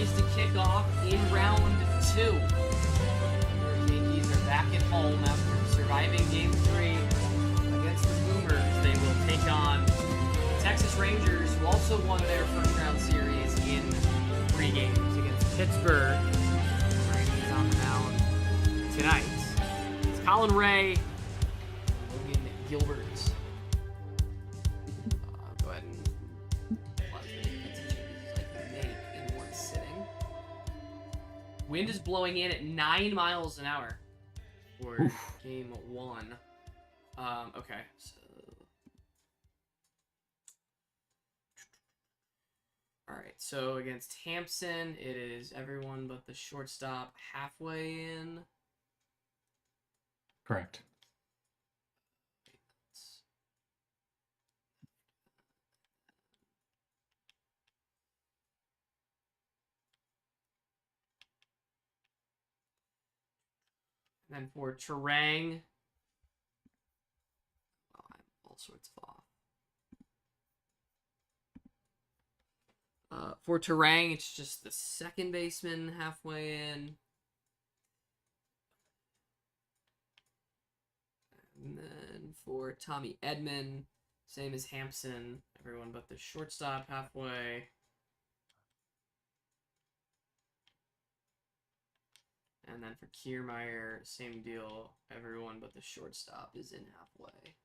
Rangers to kick off in round 2. The Yankees are back at home after surviving Game 3 against the Boomers. They will take on the Texas Rangers, who also won their first-round series in 3 games against Pittsburgh. The Rangers on the mound tonight. It's Colin Ray, Logan Gilbert. Go ahead and pause the defensive changes I can make in one sitting. Wind is blowing in at 9 miles an hour for game 1. Okay, so... Alright, so against Hampson, it is everyone but the shortstop halfway in. Correct. And then for Terang, oh, I'm all sorts of off. For Terang, it's just the second baseman halfway in. And then for Tommy Edman, same as Hampson, everyone but the shortstop halfway. And then for Kiermaier, same deal. Everyone but the shortstop is in halfway.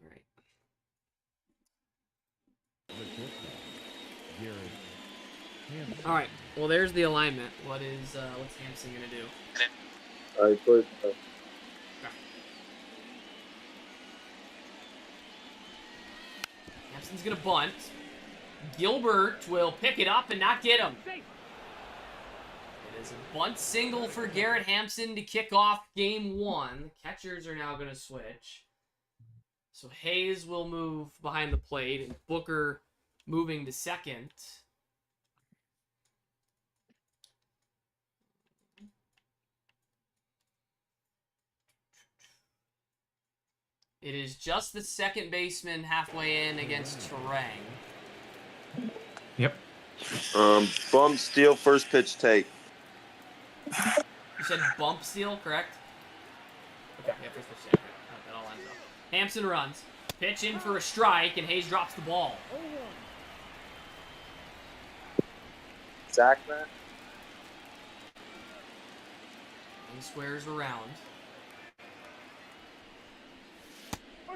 Right. All right. Well, there's the alignment. What's Hampson gonna do? All right, please. Hampson's gonna bunt. Gilbert will pick it up and not get him. It is a bunt single for Garrett Hampson to kick off game 1. The catchers are now going to switch. So Hayes will move behind the plate and Booker moving to second. It is just the second baseman halfway in against Terang. Yep. Bump, steal, first pitch take. You said bump steal, correct? Okay, yeah, first pitch take. That all lines up. Hampson runs. Pitch in for a strike, and Hayes drops the ball. Zach, man. He squares around.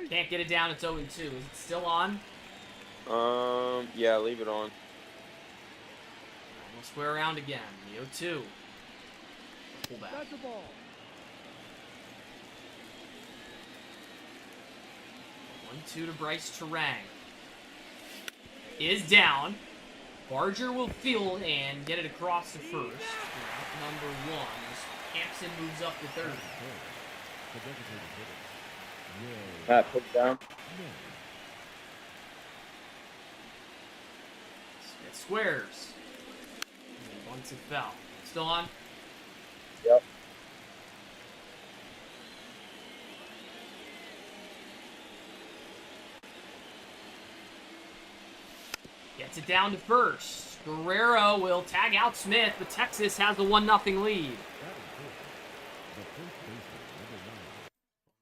Can't get it down. It's 0-2. Is it still on? Yeah, leave it on. We'll square around again. The 0-2. Pull back. 1-2 to Bryce Terang. Is down. Barger will field and get it across to first. Number 1. Hampson moves up to third. Pat, put it down. It squares. And once it fell. Still on? Yep. Gets it down to first. Guerrero will tag out Smith, but Texas has a 1-0 lead.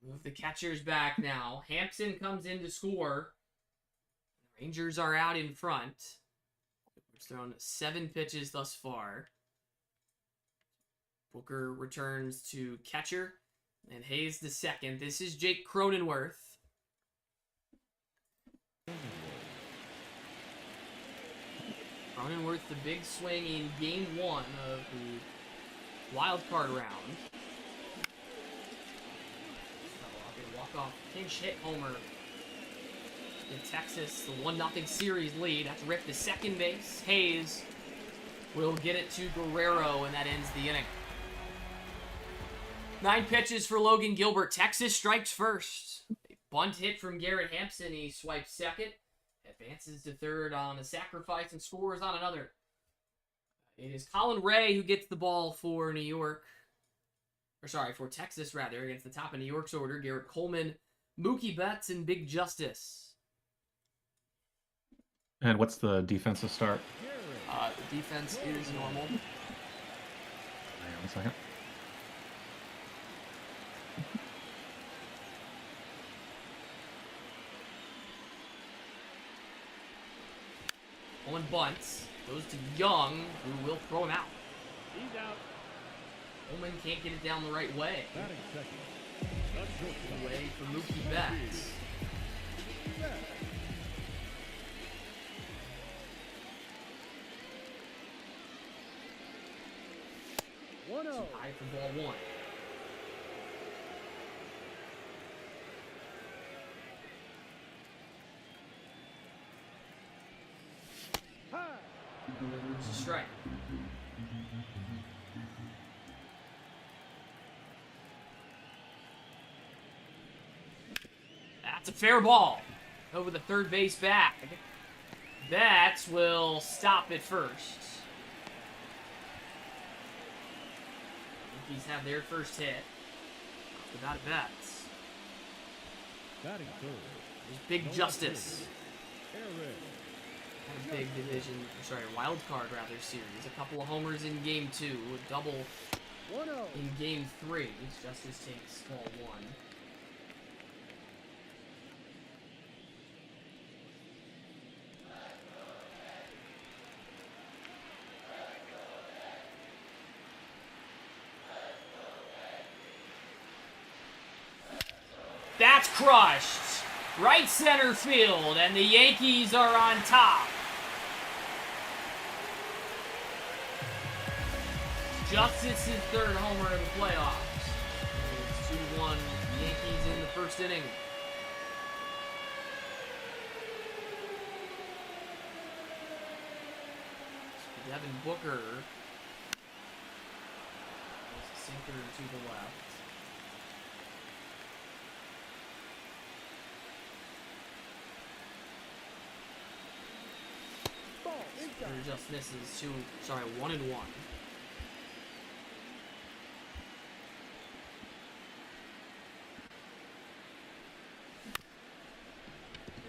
Move the catchers back now. Hampson comes in to score. The Rangers are out in front. It's thrown 7 pitches thus far. Booker returns to catcher, and Hayes the second. This is Jake Cronenworth. Cronenworth, the big swing in game 1 of the wild card round. Walk-off pinch hit homer in Texas, the 1-0 series lead. That's ripped to second base. Hayes will get it to Guerrero, and that ends the inning. 9 pitches for Logan Gilbert. Texas strikes first. A bunt hit from Garrett Hampson. He swipes second, advances to third on a sacrifice, and scores on another. It is Colin Ray who gets the ball for New York. For Texas, rather, against the top of New York's order. Garrett Coleman, Mookie Betts, and Big Justice. And what's the defensive start? The defense is normal. Hang on a second. Owen bunts. Goes to Young, who will throw him out. He's out. Ullman can't get it down the right way. Batting second. Away for Mookie Betts. High for ball one. It's a strike. That's a fair ball. Over the third base bag. Betts will stop it first. Yankees have their first hit. Without Betts. Batting third. There's Big Justice. Aaron. Had a big division, sorry, wild card rather series. A couple of homers in game 2, a double in game 3. Justice takes ball 1. That's crushed. Right center field, and the Yankees are on top. Justice's third homer in the playoffs. It's 2-1 Yankees in the first inning. Devin Booker. There's a sinker to the left. Just misses 1 and 1.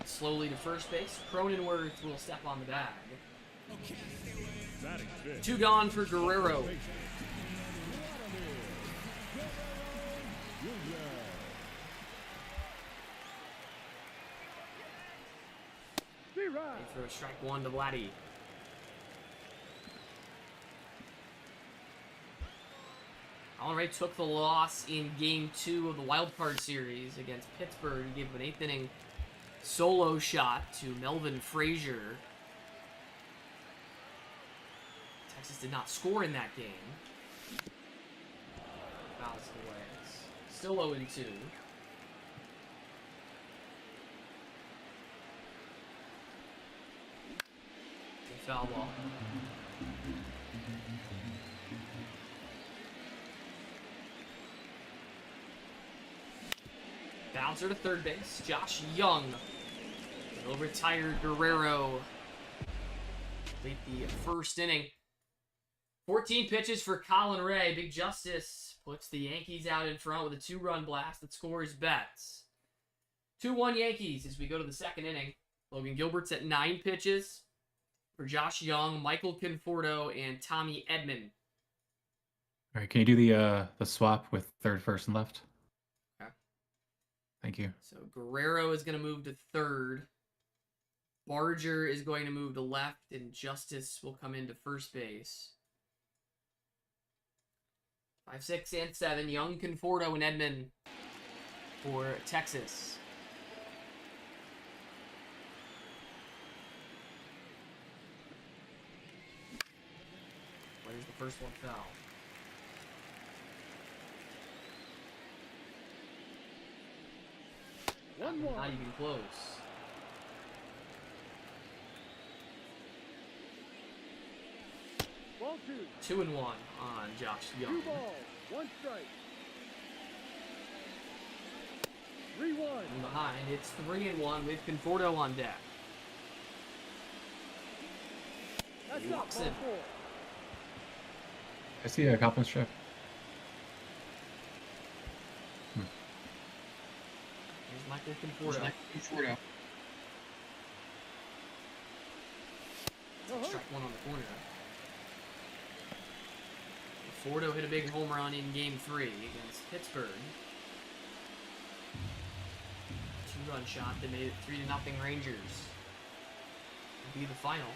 It's slowly to first base. Cronenworth will step on the bag. Batting fifth. 2 gone for Guerrero. They throw strike 1 to Vladdy. Alright, took the loss in game 2 of the wild card series against Pittsburgh. He gave an 8th inning solo shot to Melvin Frazier. Texas did not score in that game. Fouls away. It's still 0-2. Foul ball. Bouncer to third base. Josh Young. He'll retire Guerrero. Complete the first inning. 14 pitches for Colin Ray. Big Justice puts the Yankees out in front with a 2-run blast that scores Betts. 2-1 Yankees as we go to the second inning. Logan Gilbert's at 9 pitches for Josh Young, Michael Conforto, and Tommy Edman. All right, can you do the swap with third, first, and left? Okay. Thank you. So Guerrero is going to move to third. Barger is going to move to left, and Justice will come into first base. 5, 6, and 7. Young, Conforto, and Edman for Texas. Where's the first one foul? Not even close. Ball 2. 2-1 on Josh Young. 2 balls, 1 strike. 3-1. From behind, it's 3-1 with Conforto on deck. That's He not walks ball in. 4. I see a compliment strip. Here's Michael Conforto. Strike one on the corner. Fordo hit a big home run in Game 3 against Pittsburgh. 2-run shot that made it 3-0 Rangers. It'll be the final.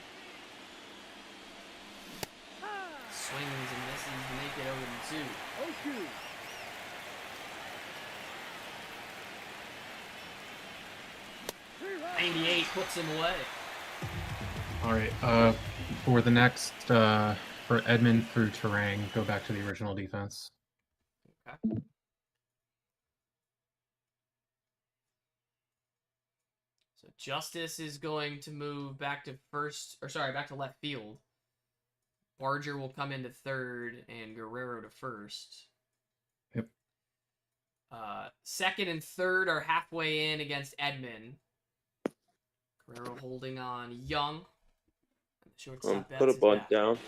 Swings and misses to make it 0-2. 0-2. 98 puts him away. All right. For the next, for Edmund through Terang, go back to the original defense. Okay. So Justice is going to move back to back to left field. Barger will come into third and Guerrero to first. Yep. Second and third are halfway in against Edmund. Guerrero holding on Young. Shortstop Put a bats bunt back. down. Okay.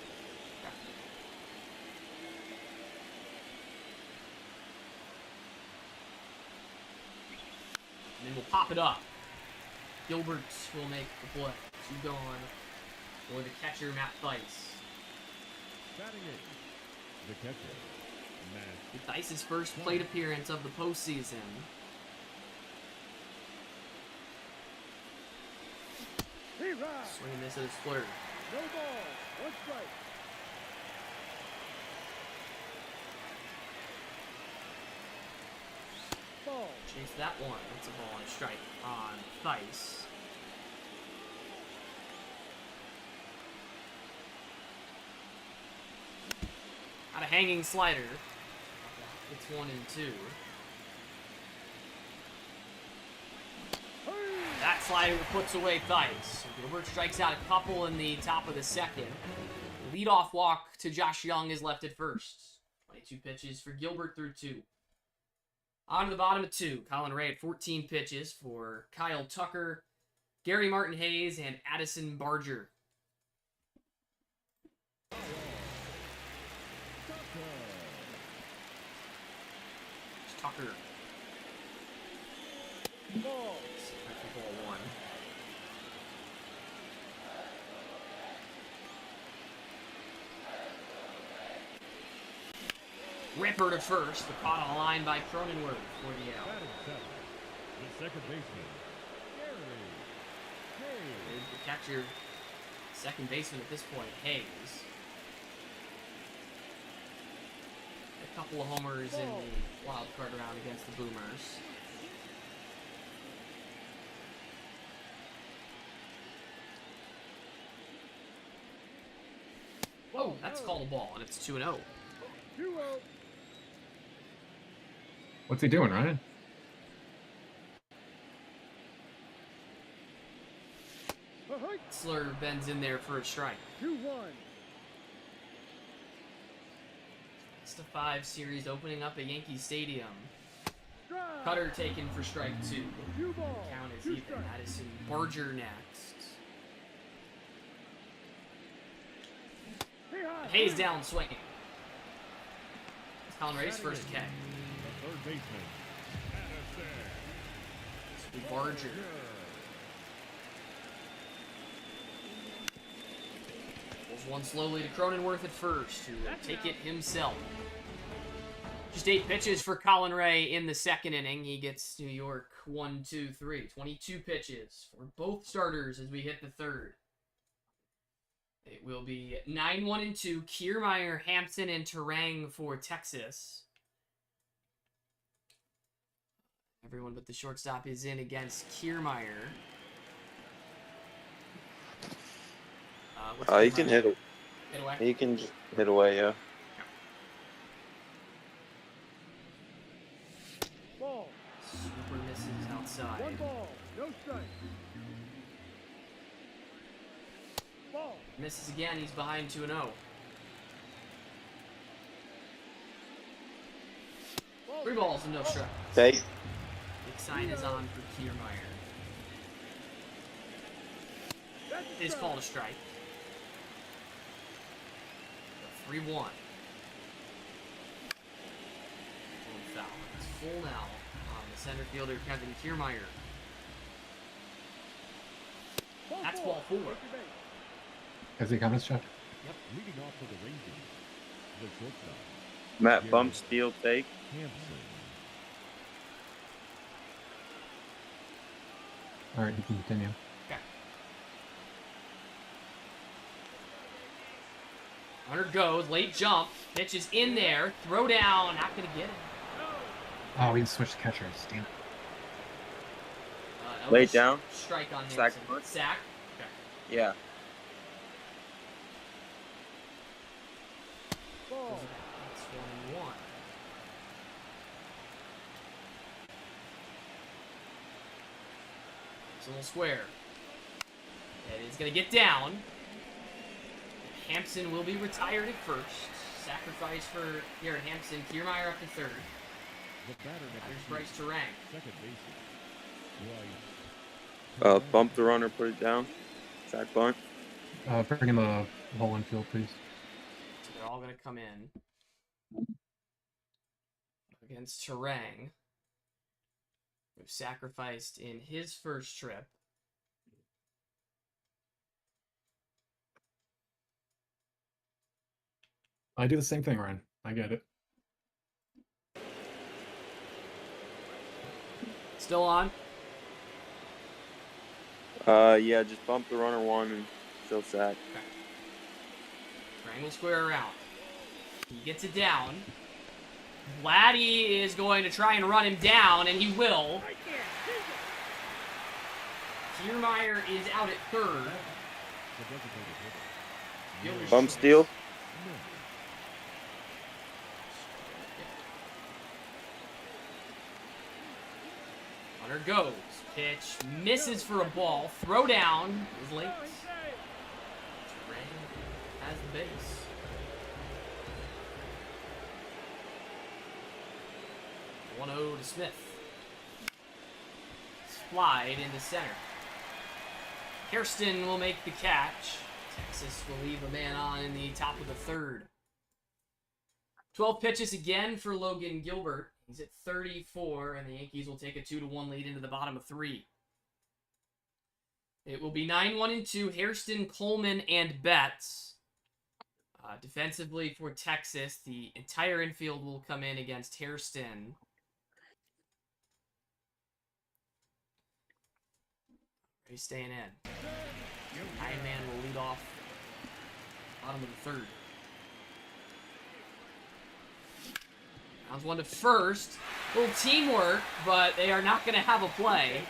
And then we'll pop it up. Gilbert will make the play. 2 gone. Or the catcher, Matt Theis. Batting it. The catcher, Matt. Theis' first plate appearance of the postseason. Swing and miss at a splitter. No ball. 1 strike. Ball. Chase that one. That's a ball and a strike on Theis. Got a hanging slider. It's 1 and 2. That slider puts away Theis. Gilbert strikes out a couple in the top of the second. Leadoff walk to Josh Young is left at first. 22 pitches for Gilbert through 2. On to the bottom of 2. Colin Ray at 14 pitches for Kyle Tucker, Gary Martin Hayes, and Addison Barger. It's Tucker. Ball. Ball 1. Ripper to first, but caught on the line by Cronenworth for the out. Batting 7. The second baseman, Gary Hayes. The catcher, second baseman at this point, Hayes. A couple of homers in the wild card round against the Boomers. Oh, that's called a ball, and it's 2-0. 2-0. What's he doing, Ryan? Slur bends in there for a strike. 2-1. Best of 5 series opening up at Yankee Stadium. Strike. Cutter taken for strike 2. 2 ball. Count is 2 even. strikes. Addison Barger next. Hayes down swinging. It's Colin Ray's first K. The third baseman, Addison Barger. Pulls one slowly to Cronenworth at first, who will take it himself. Just 8 pitches for Colin Ray in the second inning. He gets New York 1, 2, 3. 22 pitches for both starters as we hit the third. It will be 9-1-2. Kiermaier, Hampton, and Terang for Texas. Everyone but the shortstop is in against Kiermaier. He can hit it. Hit away. He can hit away, yeah. ball. Super misses outside. 1 ball. No strike. Ball. Misses again. He's behind 2-0. Ball. 3 balls and no strikes. Take. Big sign is on for Kiermaier. That's His strike. call to strike. 3-1. Foul. It's full now on the center fielder, Kevin Kiermaier. That's ball 4. Extra base. Has he got his check? Leading off for the Rangers, the shortstop, Matt, bump, steal, take. Hampson. All right, you can continue. Okay. Runner goes, late jump, pitch is in there, throw down, not gonna get it. Oh, we switched catchers. Damn. That was Lay a it down. Strike on Sack Hampson. bunt. Sack. Okay. Yeah. Ball. That's 1-1. It's a little square. And it's gonna get down. Hampson will be retired at first. Sacrifice for Garrett Hampson. Kiermaier up to third. The batter Batters number Bryce 2, Terang. second baseman, Bryce. Bump the runner, put it down. Sack bunt. Bring him a whole infield, please. So they're all gonna come in against Terang, who sacrificed in his first trip. I do the same thing, Ryan. I get it. Still on. Yeah, just bump the runner 1 and still sack. Triangle square around. He gets it down. Vladdy is going to try and run him down, and he will. Kiermaier is out at third. The designated hitter, Gilbert Bump, Schultz. steal. Smith. Runner goes. Pitch misses for a ball. Throw down is late. Terang has the base. 1-0 to Smith. Slide into center. Hairston will make the catch. Texas will leave a man on in the top of the third. 12 pitches again for Logan Gilbert. He's at 34, and the Yankees will take a 2-1 lead into the bottom of 3. It will be 9-1-2, Hairston, Coleman, and Betts. Defensively for Texas, the entire infield will come in against Hairston. He's staying in. Iron Man will lead off bottom of the third. Rounds 1 to first. A little teamwork, but they are not going to have a play.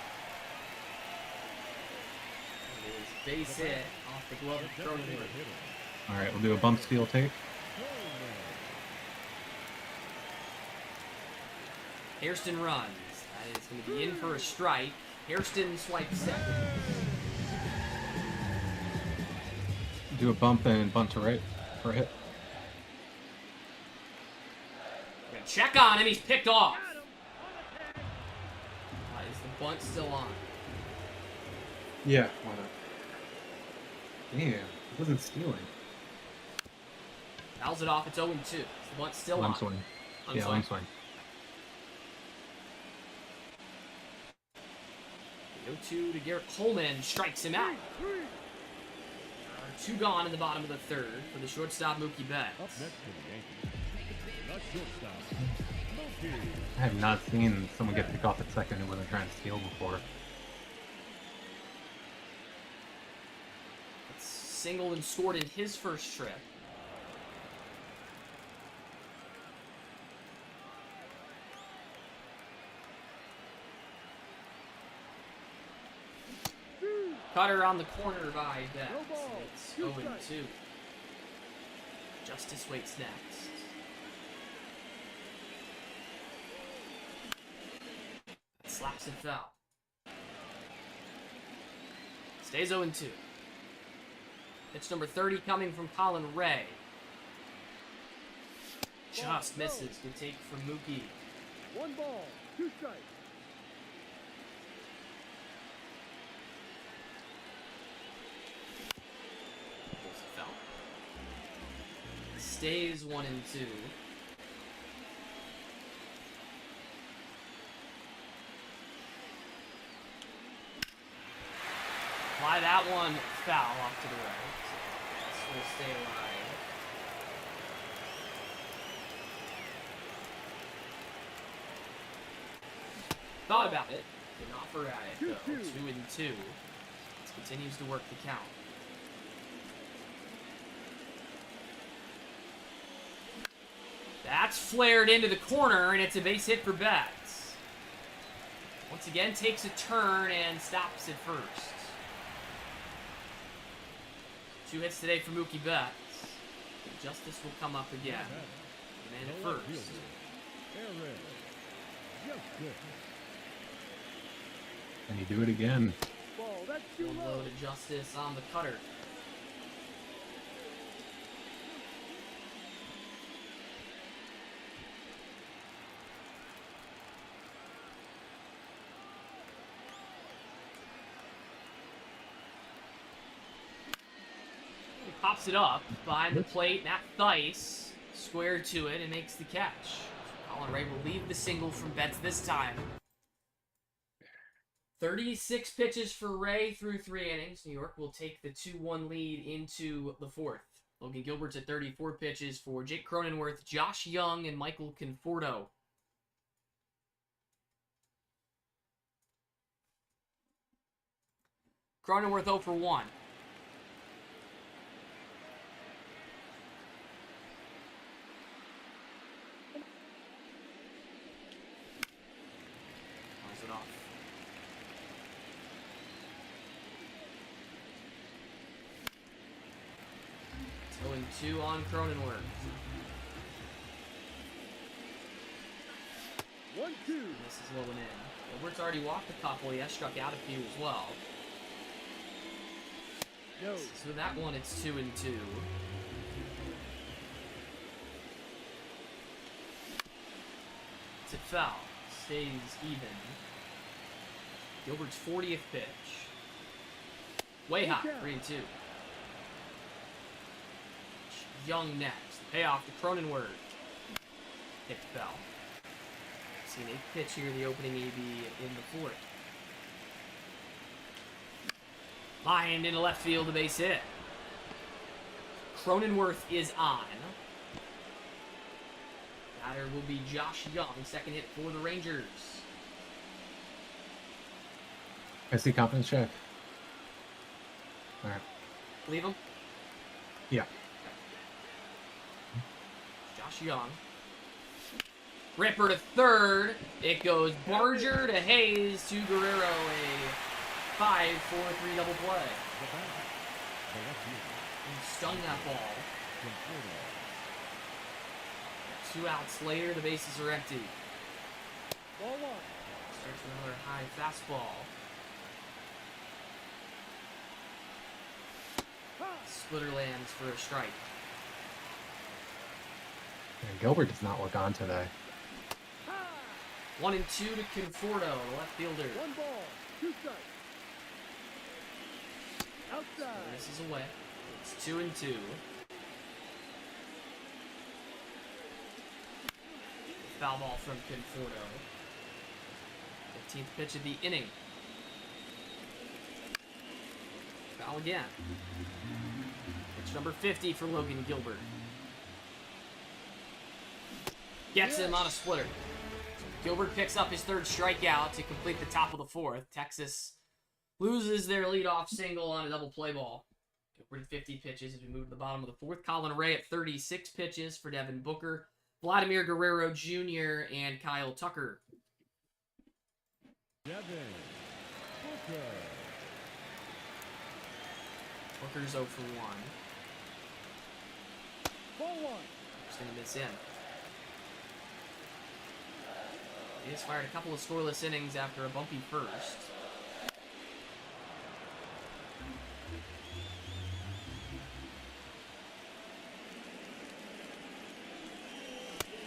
It is base hit off the glove of Cronenworth. All right, we'll do a bump, steal, take. Hairston runs. That is going to be in for a strike. Hairston swipes second. Do a bump and bunt to right for a hit. We're gonna check on him. He's picked off. Is the bunt still on? Yeah, why not? Damn, it wasn't stealing. Fouls it off. It's 0-2. Is the bunt still on? Line swing. Yeah, Unswing. line swing. 0-2 to Garrett Coleman. Strikes him out. 2 gone in the bottom of the third for the shortstop Mookie Betts. Up next for the Yankees, the shortstop, Mookie. I have not seen someone get picked off at second who wasn't trying to steal before. Singled and scored in his first trip. Cutter on the corner by Betts. It's 0-2. Justice waits next. Slaps it foul. Stays 0-2. Pitch number 30 coming from Colin Ray. Just misses. Good take from Mookie. 1 ball, 2 strikes. Foul. Stays 1-2. Apply that one foul off to the right. will stay alive. Thought about it. Did not offer at it, though. 2-2. Continues to work the count. That's flared into the corner, and it's a base hit for Betts. Once again, takes a turn and stops at first. 2 hits today for Mookie Betts. Justice will come up again. And at first. And you do it again. One low to Justice on the cutter. He pops it up behind the plate. Nat Thice square to it and makes the catch. Colin Ray will leave the single from Betts this time. 36 pitches for Ray through 3 innings. New York will take the 2-1 lead into the 4th. Logan Gilbert's at 34 pitches for Jake Cronenworth, Josh Young, and Michael Conforto. Cronenworth 0 for 1. Fires it off. 0-2 on Cronenworth. 1-2. This is low and in. Gilbert's already walked a couple. He has struck out a few as well. No. So that one, it's 2-2. It's a foul. Stays even. Gilbert's 40th pitch. Way high. 3-2. Young next. Payoff to Cronenworth. Hit foul. Seen a pitch here, the opening AB in the 4th. Lined into left field, a base hit. Cronenworth is on. Batter will be Josh Young, second hit for the Rangers. I see confidence check. All right. Leave him. Yeah. Josh Young. Ripper to third. It goes Barger to Hayes to Guerrero. A 5-4-3 double play. And stung that ball. 2 outs later, the bases are empty. Ball 1. Starts with another high fastball. Splitter lands for a strike. And Gilbert does not look on today. 1-2 to Conforto, the left fielder. 1 ball, 2 strikes. So Outside. this is away. It's 2-2. Foul ball from Conforto. 15th pitch of the inning. Foul again. Pitch number 50 for Logan Gilbert. Gets him on a splitter. Gilbert picks up his 3rd strikeout to complete the top of the 4th. Texas loses their leadoff single on a double play ball. Gilbert at 50 pitches as we move to the bottom of the 4th. Colin Ray at 36 pitches for Devin Booker, Vladimir Guerrero Jr., and Kyle Tucker. Devin Booker. Booker's 0 for 1. Ball 1. Just going to miss in. He has fired a couple of scoreless innings after a bumpy first.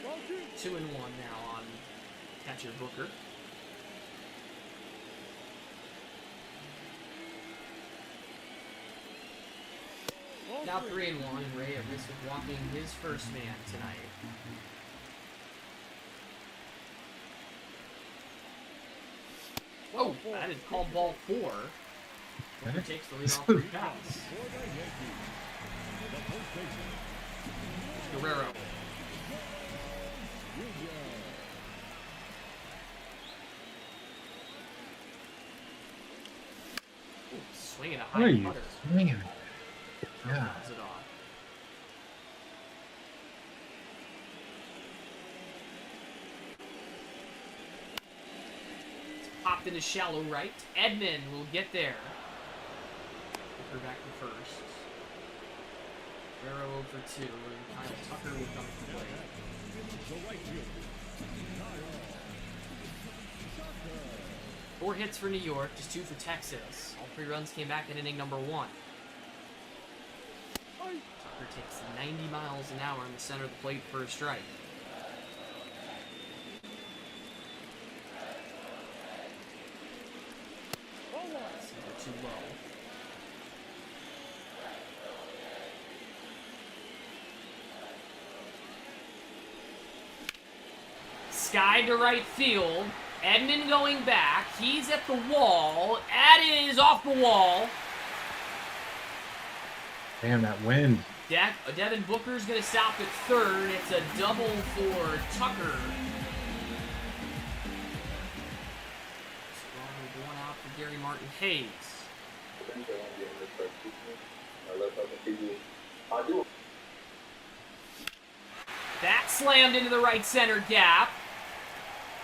Ball 2. 2-1 now on catcher Booker. Ball Now 3. 3-1, and Ray at risk of walking his first man tonight. Oh, that is called ball 4. Booker takes the lead off 3 pass. For the Yankees, the First baseman. Guerrero. Ooh, swinging a What are high you cutter. swinging? Yeah. Fouls it off. It's popped into shallow right. Edman will get there. Tucker back to first. Guerrero for 2, and Kyle Tucker will come to play. The right fielder. 4 hits for New York, just 2 for Texas. All 3 runs came back in inning number 1. Tucker takes 90 miles an hour in the center of the plate for a strike. Sinker too low. Sky to right field. Edman going back. He's at the wall. That is off the wall. Damn, that wind. Devin Booker's going to stop at third. It's a double for Tucker. Going out for Gary Martin Hayes. That slammed into the right center gap.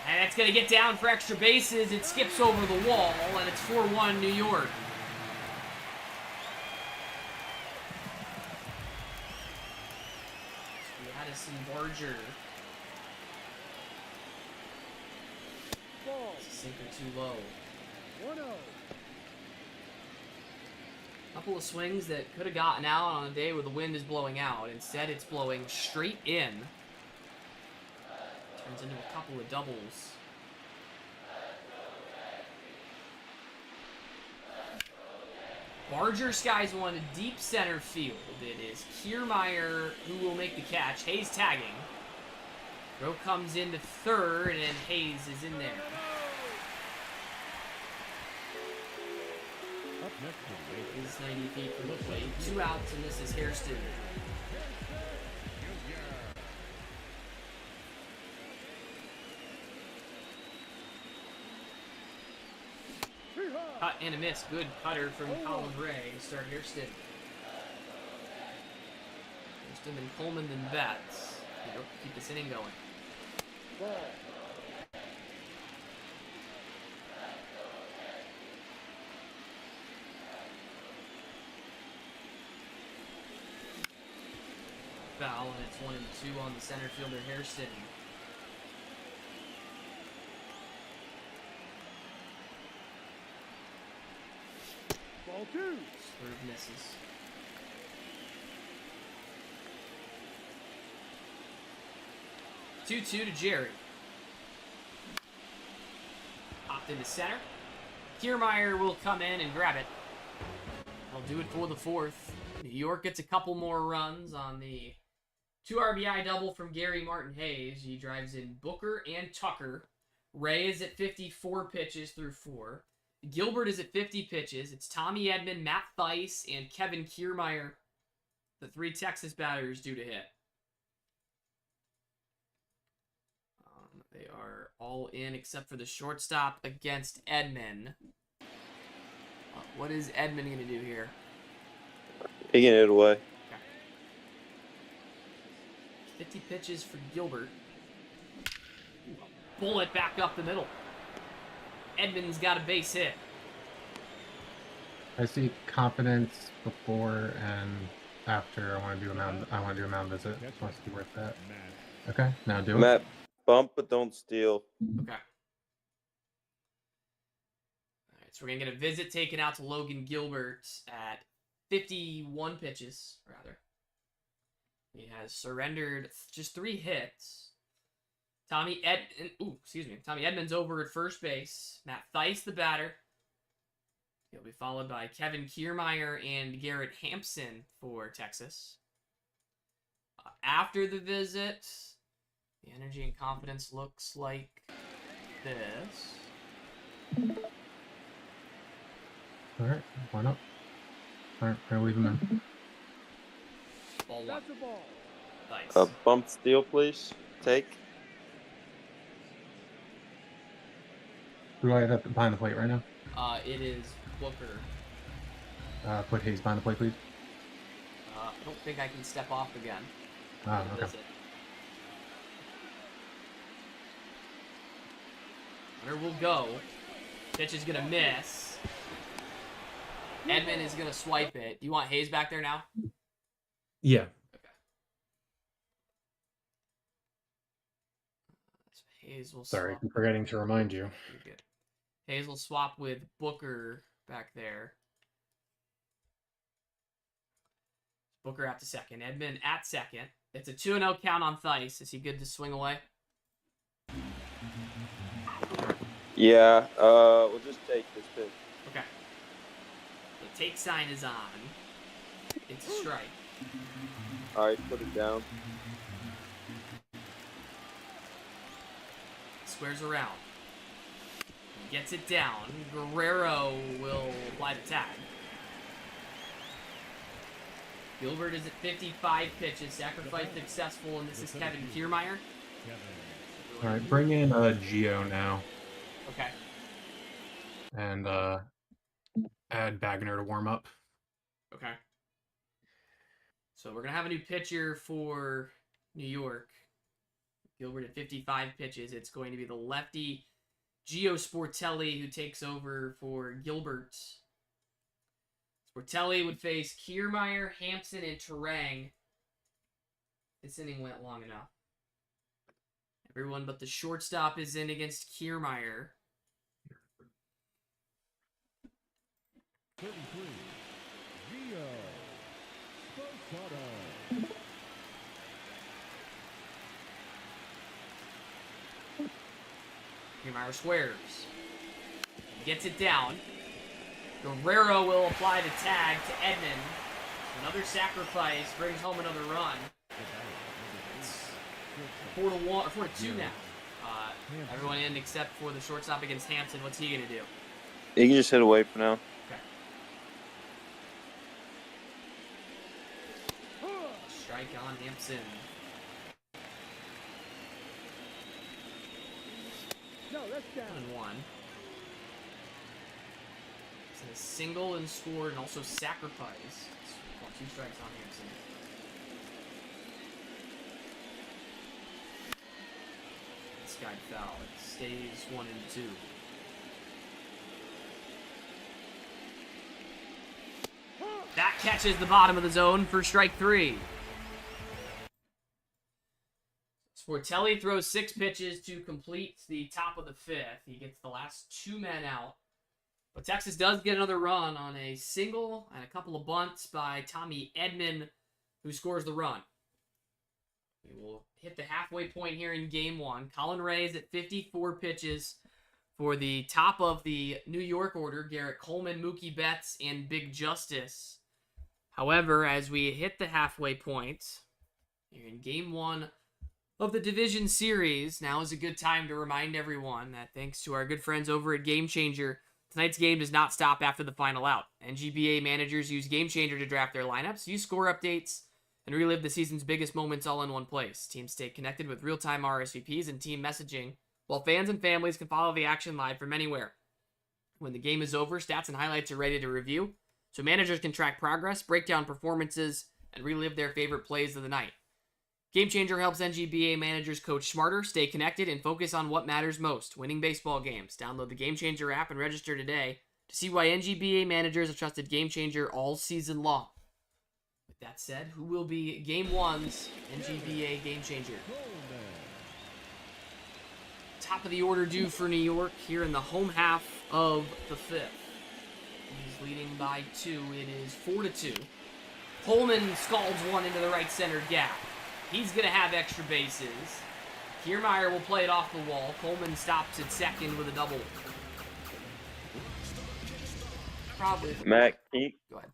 And it's going to get down for extra bases. It skips over the wall, and it's 4-1 New York. Addison Barger. Sinker too low. 1-0. Couple of swings that could have gotten out on a day where the wind is blowing out. Instead, it's blowing straight in. Turns into a couple of doubles. Barger skies one to deep center field. It is Kiermaier who will make the catch. Hayes tagging. Throw comes into third, and Hayes is in there. Up next for the Yankees. He's 90 feet from the plate. 2 outs, and this is Hairston. Cut and a miss. Good cutter from Colin Ray to start Hairston. Hairston, then Coleman, then Betts. Keep this inning going. Foul, and it's 1-2 on the center fielder Hairston. Ball 2. Swerve misses. Two to Jerry. Popped into center. Kiermaier will come in and grab it. I'll do it for the 4th. New York gets a couple more runs on the 2 RBI double from Gary Martin Hayes. He drives in Booker and Tucker. Ray is at 54 pitches through 4. Gilbert is at 50 pitches. It's Tommy Edman, Matt Thaiss, and Kevin Kiermaier, the 3 Texas batters due to hit. They are all in except for the shortstop against Edman. What is Edman going to do here? He can hit it away. 50 pitches for Gilbert. Bullet back up the middle. Edman's got a base hit. I see confidence before and after. I want to do a mound visit. Just wants to be worth that. Okay, now do it. Matt, bump but don't steal. Okay. All right, so we're going to get a visit taken out to Logan Gilbert at 51 pitches, rather. He has surrendered just 3 hits. Tommy Edman's over at first base. Matt Thaiss, the batter. He'll be followed by Kevin Kiermaier and Garrett Hampson for Texas. After the visit, the energy and confidence looks like this. All right, why not? All right, I'll leave him in. Ball 1. That's a ball. Nice. Bump steal, please. Take. Who do I have behind the plate right now? It is Booker. Put Hayes behind the plate, please. I don't think I can step off again. Oh, okay. Visit. Runner will go. Pitch is gonna miss. Edmund is gonna swipe it. You want Hayes back there now? Yeah. Okay. So Hayes will Sorry, swap. I'm forgetting to remind you. You're good. Hayes will swap with Booker back there. Booker out to second. Edmund at second. It's a 2-0 count on Theis. Is he good to swing away? Yeah. We'll just take this pitch. Okay. The take sign is on. It's a strike. All right, put it down. Squares around. Gets it down. Guerrero will apply the tag. Gilbert is at 55 pitches. Sacrifice successful, and this is Kevin Kiermaier. All right, bring in Geo now, Okay. and add Wagner to warm up. Okay. So we're going to have a new pitcher for New York. Gilbert at 55 pitches. It's going to be the lefty Gio Sportelli who takes over for Gilbert. Sportelli would face Kiermaier, Hampson, and Terang. This inning went long enough. Everyone but the shortstop is in against Kiermaier. 33. Gio. Sposato. Kiermaier squares. Gets it down. Guerrero will apply the tag to Edmund. Another sacrifice brings home another run. It's 4-1 or 4-2 now. Everyone in except for the shortstop against Hampson. What's he gonna do? You can just hit away for now. Okay. Strike on Hampson. No, that's down. 1-1. It's a single and scored and also sacrifice. It's 2 strikes on Hampson. This guy foul. It stays 1-2. That catches the bottom of the zone for strike 3. Sportelli throws 6 pitches to complete the top of the 5th. He gets the last 2 men out. But Texas does get another run on a single and a couple of bunts by Tommy Edman, who scores the run. We will hit the halfway point here in Game 1. Colin Ray is at 54 pitches for the top of the New York order. Garrett Coleman, Mookie Betts, and Big Justice. However, as we hit the halfway point here in Game 1 of the Division Series, now is a good time to remind everyone that thanks to our good friends over at Game Changer, tonight's game does not stop after the final out. NGBA managers use Game Changer to draft their lineups, use score updates, and relive the season's biggest moments all in one place. Teams stay connected with real-time RSVPs and team messaging, while fans and families can follow the action live from anywhere. When the game is over, stats and highlights are ready to review, so managers can track progress, break down performances, and relive their favorite plays of the night. Game Changer helps NGBA managers coach smarter, stay connected, and focus on what matters most, winning baseball games. Download the Game Changer app and register today to see why NGBA managers have trusted Game Changer all season long. With that said, who will be Game 1's NGBA Game Changer? Top of the order due for New York here in the home half of the 5th. He's leading by 2. It is 4-2. Coleman scalds one into the right center gap. He's going to have extra bases. Kiermaier will play it off the wall. Coleman stops at second with a double. Probably. Matt, Go ahead.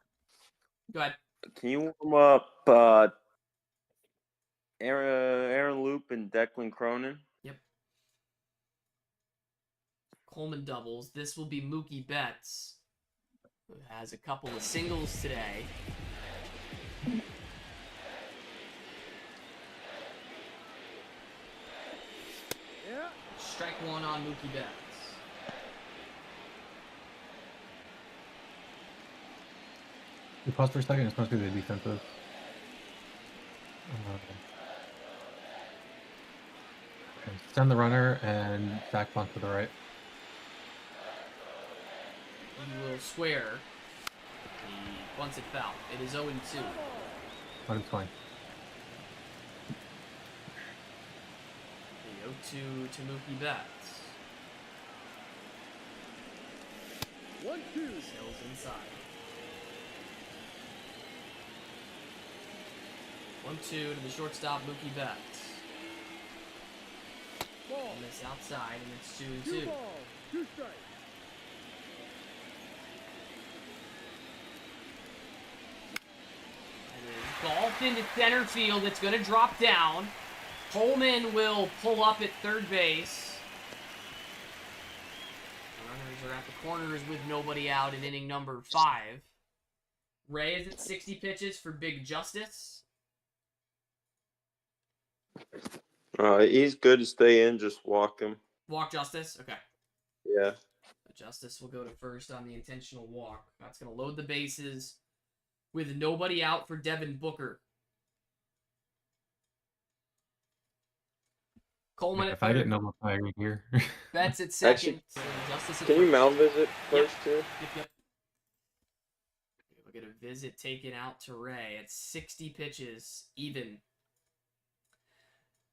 Go ahead. can you warm up Aaron Loop and Declan Cronin? Yep. Coleman doubles. This will be Mookie Betts, who has a couple of singles today. Strike one on Mookie Betts. We pause for a second. It's supposed to be the defensive. Okay. Send the runner and back bunt to the right. He will square. He bunts it foul. It is 0-2. Let him swing. The 0-2 to Mookie Betts. 1-2. Sails inside. 1-2 to the shortstop, Mookie Betts. Ball. Miss outside, and it's 2 2-2. balls. 2 strikes. Golfed into center field. It's going to drop down. Coleman will pull up at third base. Runners are at the corners with nobody out in inning number 5. Ray is at 60 pitches for Big Justice. He's good to stay in. Just walk him. Walk Justice. Okay. Yeah. Justice will go to first on the intentional walk. That's going to load the bases with nobody out for Devin Booker. Coleman at If I get third. no fire here. Betts at second. Actually, Justice at Can you first. mound visit first too? Yep. We'll get a visit taken out to Ray at 60 pitches, even.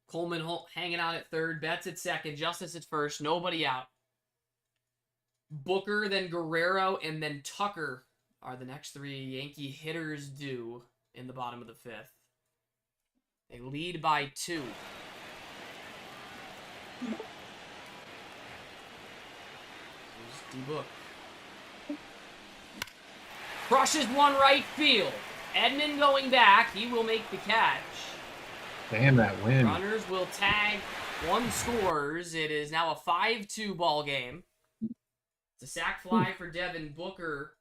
Coleman hanging out at third. Betts at second. Justice at first. Nobody out. Booker, then Guerrero, and then Tucker are the next 3 Yankee hitters due in the bottom of the 5th. They lead by 2. Here's D-Book. Crushes one right field. Edman going back. He will make the catch. Damn that win. Runners will tag. One scores. It is now a 5-2 ball game. It's a sac fly for Devin Booker.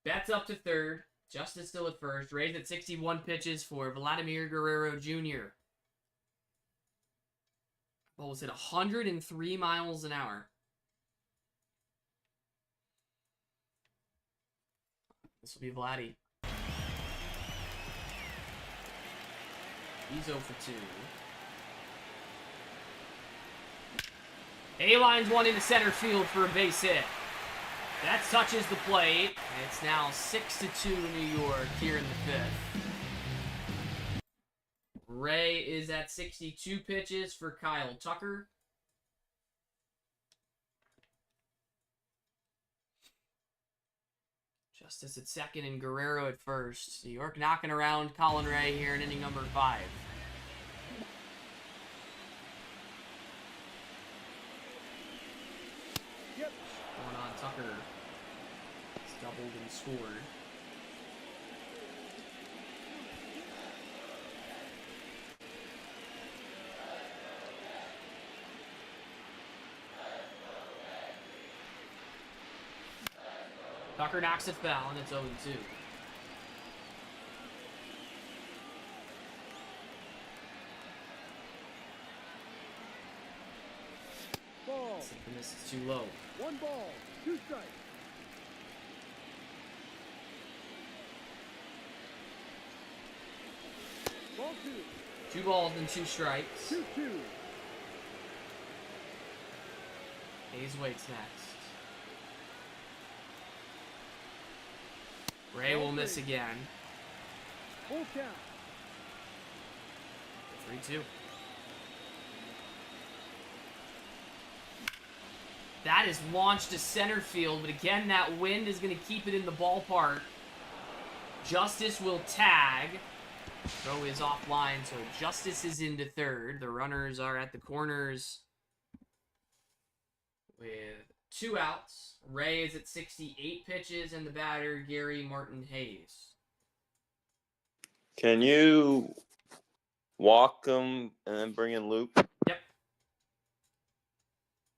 Betts up to third. Justice still at first. Raised at 61 pitches for Vladimir Guerrero Jr. Ball was hit 103 miles an hour. This will be Vladdy. He's 0 for 2. A-lines one into center field for a base hit. That touches the plate. It's now 6-2 New York here in the 5th. Ray is at 62 pitches for Kyle Tucker. Justice at second and Guerrero at first. New York knocking around Colin Ray here in inning number 5. Yep. Going on Tucker. It's doubled and scored. Tucker knocks it foul, and it's 0-2. Ball. This is too low. 1 ball. 2 strikes. Ball 2. 2 balls and 2 strikes. 2-2. Hayes waits next. Ray will miss again. Full count. 3-2. That is launched to center field, but again, that wind is going to keep it in the ballpark. Justice will tag. Throw is offline, so Justice is into third. The runners are at the corners with 2 outs. Ray is at 68 pitches, and the batter, Gary Martin Hayes. Can you walk him and then bring in Luke? Yep.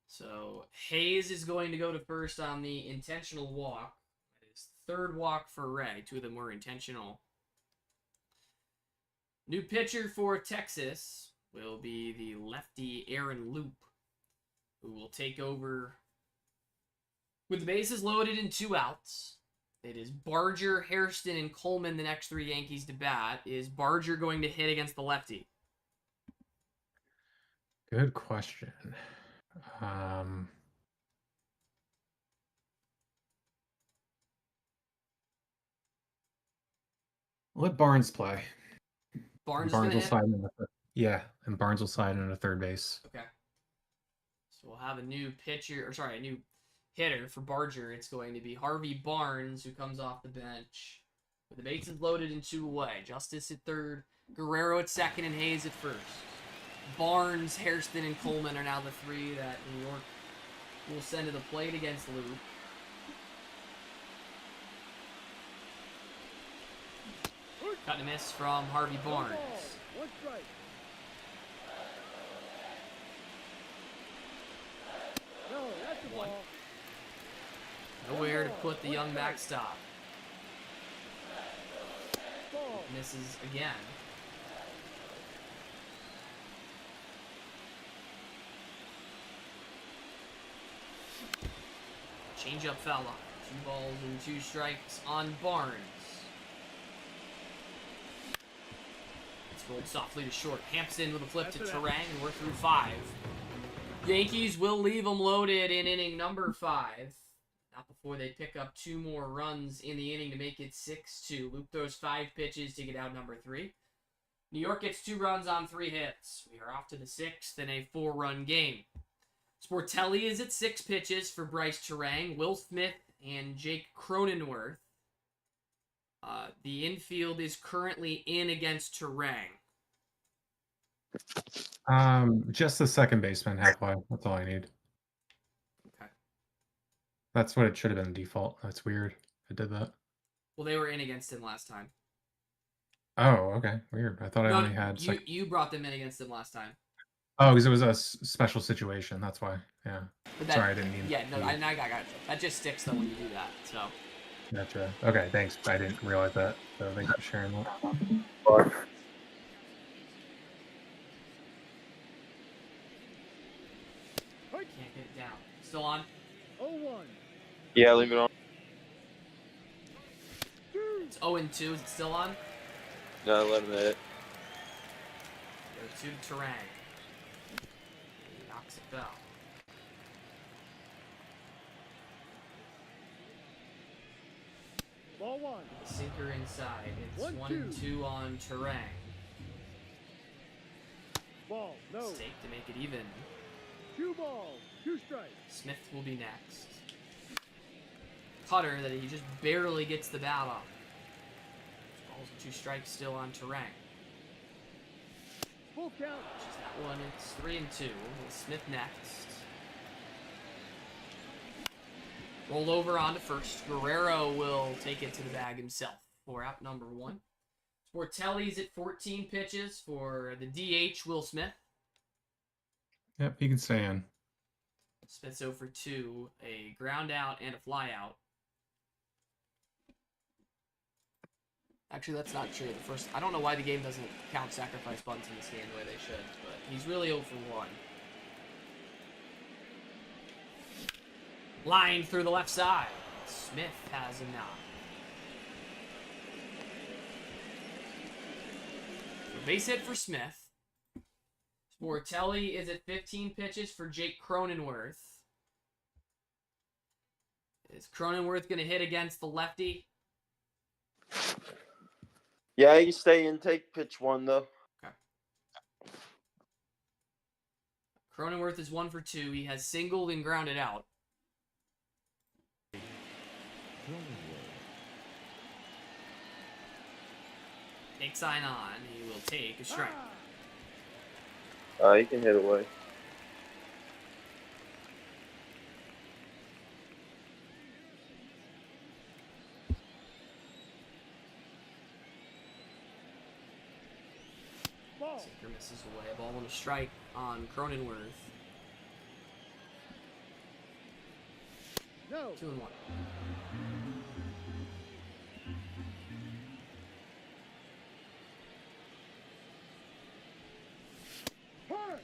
So Hayes is going to go to first on the intentional walk. That is 3rd walk for Ray. 2 of them were intentional. New pitcher for Texas will be the lefty Aaron Loop. who will take over with the bases loaded and 2 outs. It is Barger, Hairston, and Coleman, the next 3 Yankees to bat. Is Barger going to hit against the lefty? Good question. Um, let Barnes play. Barnes Barnes will is going to hit? slide into yeah, and Barnes will slide into third base. Okay. So we'll have a new a new hitter for Barger. It's going to be Harvey Barnes, who comes off the bench. With the bases loaded and 2 away. Justice at third, Guerrero at second, and Hayes at first. Barnes, Hairston, and Coleman are now the 3 that New York will send to the plate against Luke. Cut and miss from Harvey Barnes. One strike. No, that's a ball. Nowhere to put the young backstop. Ball. Misses again. Change up foul line. 2 balls and 2 strikes on Barnes. It's rolled softly to short. Hampson with a flip to Terang, and we're through 5. Yankees will leave them loaded in inning number 5. Not before they pick up 2 more runs in the inning to make it 6-2. Luke throws 5 pitches to get out number 3. New York gets 2 runs on 3 hits. We are off to the 6th in a 4-run game. Sportelli is at 6 pitches for Bryce Terang, Will Smith, and Jake Cronenworth. The infield is currently in against Terang. Just the second baseman halfway. That's all I need. Okay. That's what it should have been default. That's weird. I did that. Well, they were in against him last time. Oh, okay. Weird. I thought I only had you brought them in against him last time. Oh, because it was a special situation. That's why. Yeah. But that, Sorry, I didn't mean. Yeah, no, I got it. That just sticks though when you do that. So. Gotcha. Okay, thanks. I didn't realize that. So thanks for sharing that. Can't get it down. Still on? 0-1. Yeah, leave it on. It's 0-2. Is it still on? No, let him hit it. Go to Terang. He knocks it down. Ball 1. Sinker inside. It's 1-2 on Terang. Ball. No. Mistake to make it even. 2 balls. 2 strikes. Smith will be next. Cutter that he just barely gets the bat off. Balls and 2 strikes still on Terang. Full count. Which is that one. It's 3-2. Smith next. Roll over onto first. Guerrero will take it to the bag himself for out number 1. Sportelli's at 14 pitches for the DH, Will Smith. Yep, he can stay in. Smith's 0 for 2, a ground out and a fly out. Actually, that's not true. I don't know why the game doesn't count sacrifice bunts in this game the way they should, but he's really 0 for 1. Line through the left side. Smith has a knock. So base hit for Smith. Sportelli is at 15 pitches for Jake Cronenworth. Is Cronenworth going to hit against the lefty? Yeah, you stay in. Take pitch 1 though. Okay. Cronenworth is 1 for 2. He has singled and grounded out. Take sign on. He will take a strike. You can hit away. Ball. Sinker misses away. A ball and a strike on Cronenworth. No. 2-1.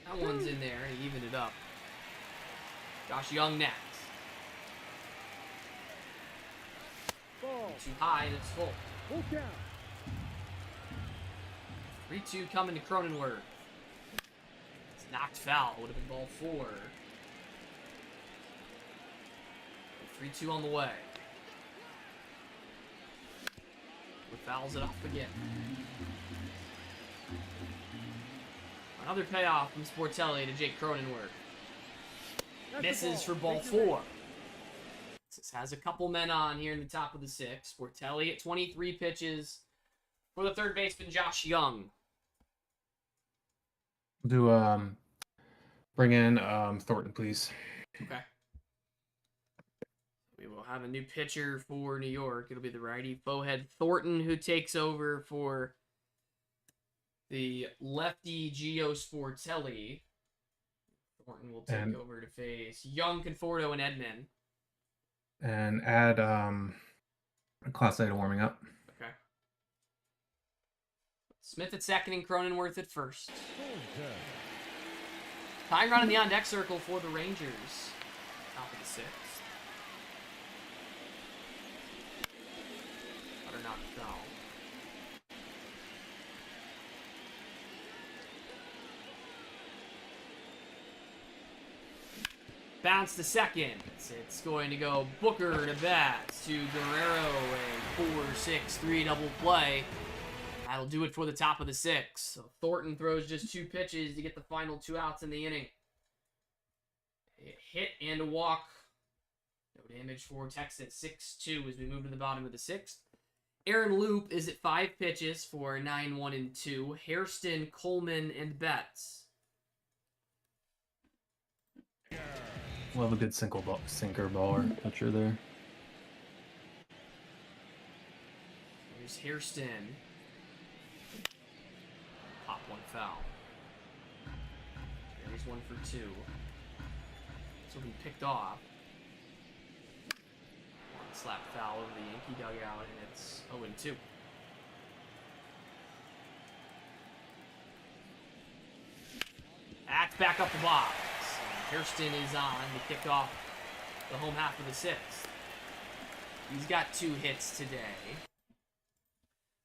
That one's in there. He evened it up. Josh Young next. Ball. Too high and it's full. Full count. 3-2 coming to Cronenworth. It's knocked foul. Would have been ball 4. 3-2 on the way. Fouls it off again. Another payoff from Sportelli to Jake Cronenworth. Misses for ball 4. This has a couple men on here in the top of the 6. Sportelli at 23 pitches for the third baseman Josh Young. Do bring in Thornton, please. Okay. We will have a new pitcher for New York. It'll be the righty Bowhead Thornton, who takes over for the lefty Gio Sportelli. Thornton will take over to face Young, Conforto, and Edman. And add Class A to warming up. Okay. Smith at second and Cronenworth at first. Time run in the on-deck circle for the Rangers. Top of the 6th. Not foul. Bounce to second. It's going to go Booker to bats to Guerrero. A 4-6-3 double play. That'll do it for the top of the 6th. So Thornton throws just 2 pitches to get the final 2 outs in the inning. A hit and a walk. No damage for Texas. 6-2 as we move to the bottom of the 6th. Aaron Loop is at 5 pitches for 9-1-2. Hairston, Coleman, and Betts. We'll have a good sinker baller pitcher there. Here's Hairston. Pop one foul. There's 1 for 2. So he picked off. Slap foul over the Yankee dugout, and it's 0-2. Act back up the box. And Hairston is on to kick off the home half of the 6th. He's got 2 hits today.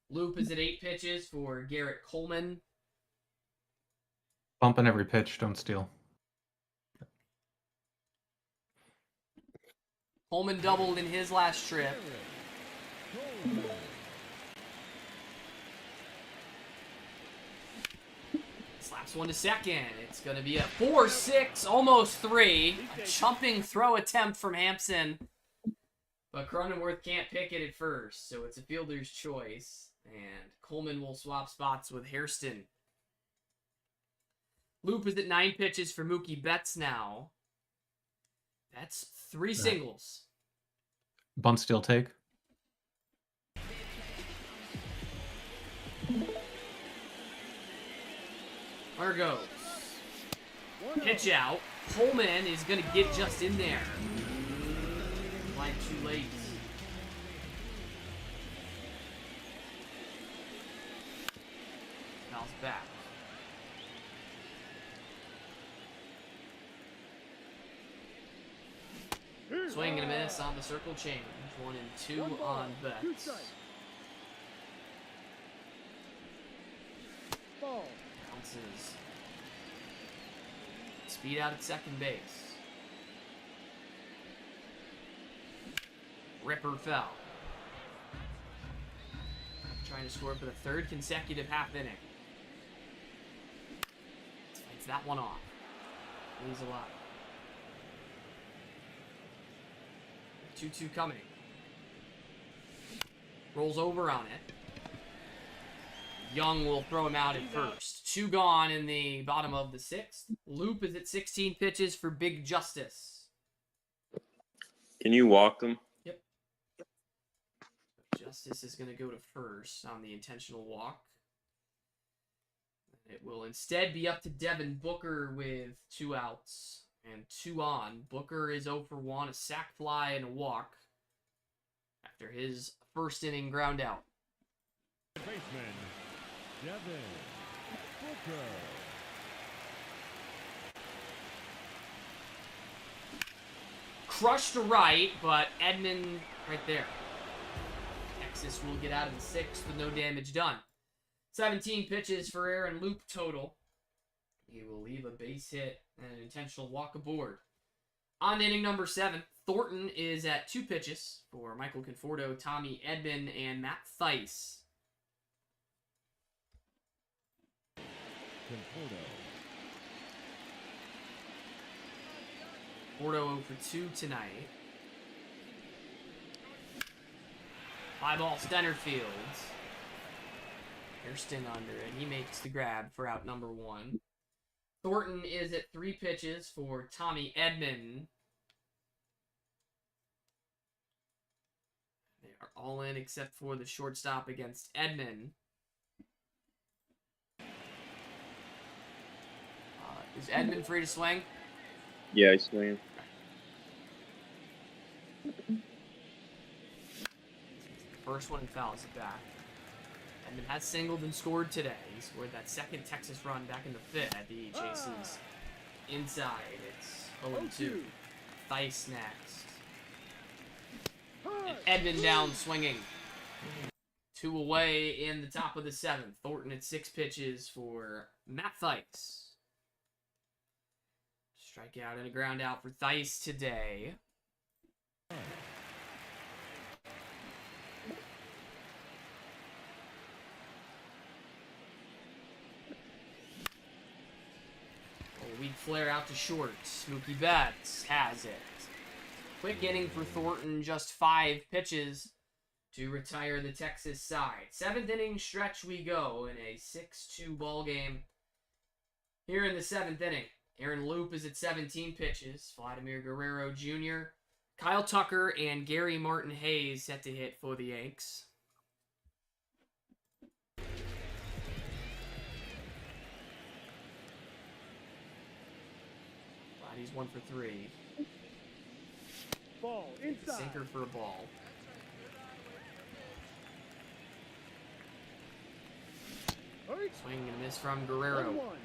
Loop is at 8 pitches for Garrett Coleman. Bumping every pitch, don't steal. Coleman doubled in his last trip. Slaps one to second. It's going to be a 4-6, almost 3. A chumping throw attempt from Hampson. But Cronenworth can't pick it at first, so it's a fielder's choice. And Coleman will swap spots with Hairston. Loop is at 9 pitches for Mookie Betts now. That's 3 singles. Bunt steal take. Runner goes. Pitch out. Coleman is going to get just in there. Line too late. Foul's back. Swing and a miss on the circle change. 1 and 2 on Betts. Bounces. Speed out at second base. Ripper fell. Trying to score for the 3rd consecutive half inning. Fights that one off. Leaves alive. 2-2 coming. Rolls over on it. Young will throw him out at first. 2 gone in the bottom of the 6th. Loop is at 16 pitches for Big Justice. Can you walk them? Yep. Justice is going to go to first on the intentional walk. It will instead be up to Devin Booker with 2 outs and 2 on. Booker is 0 for 1, a sac fly and a walk after his first inning ground out. Baseman, Devin Booker. crushed to right, but Edmond right there. Texas will get out of the 6th with no damage done. 17 pitches for Aaron Loop total. He will leave a base hit and an intentional walk aboard. On to inning number 7, Thornton is at 2 pitches for Michael Conforto, Tommy Edman, and Matt Theis. Conforto 0 for 2 tonight. Fly ball center field. Hairston under it. He makes the grab for out number 1. Thornton is at 3 pitches for Tommy Edman. They are all in except for the shortstop against Edman. Is Edman free to swing? Yeah, he's swinging. First one and fouls it back. Edman has singled and scored today. He scored that second Texas run back in the 5th. The chases inside. It's 0-2. Theis next. And Edman down swinging. 2 away in the top of the 7th. Thornton at 6 pitches for Matt Theis. Strikeout and a ground out for Theis today. Weak flare out to short. Mookie Betts has it. Quick inning for Thornton, just 5 pitches to retire the Texas side. 7th inning stretch we go in a 6-2 ball game. Here in the 7th inning, Aaron Loop is at 17 pitches. Vladimir Guerrero Jr., Kyle Tucker, and Gary Martin Hayes set to hit for the Yanks. He's 1 for 3. Ball inside. Sinker for a ball. Swing and a miss from Guerrero. 1-1.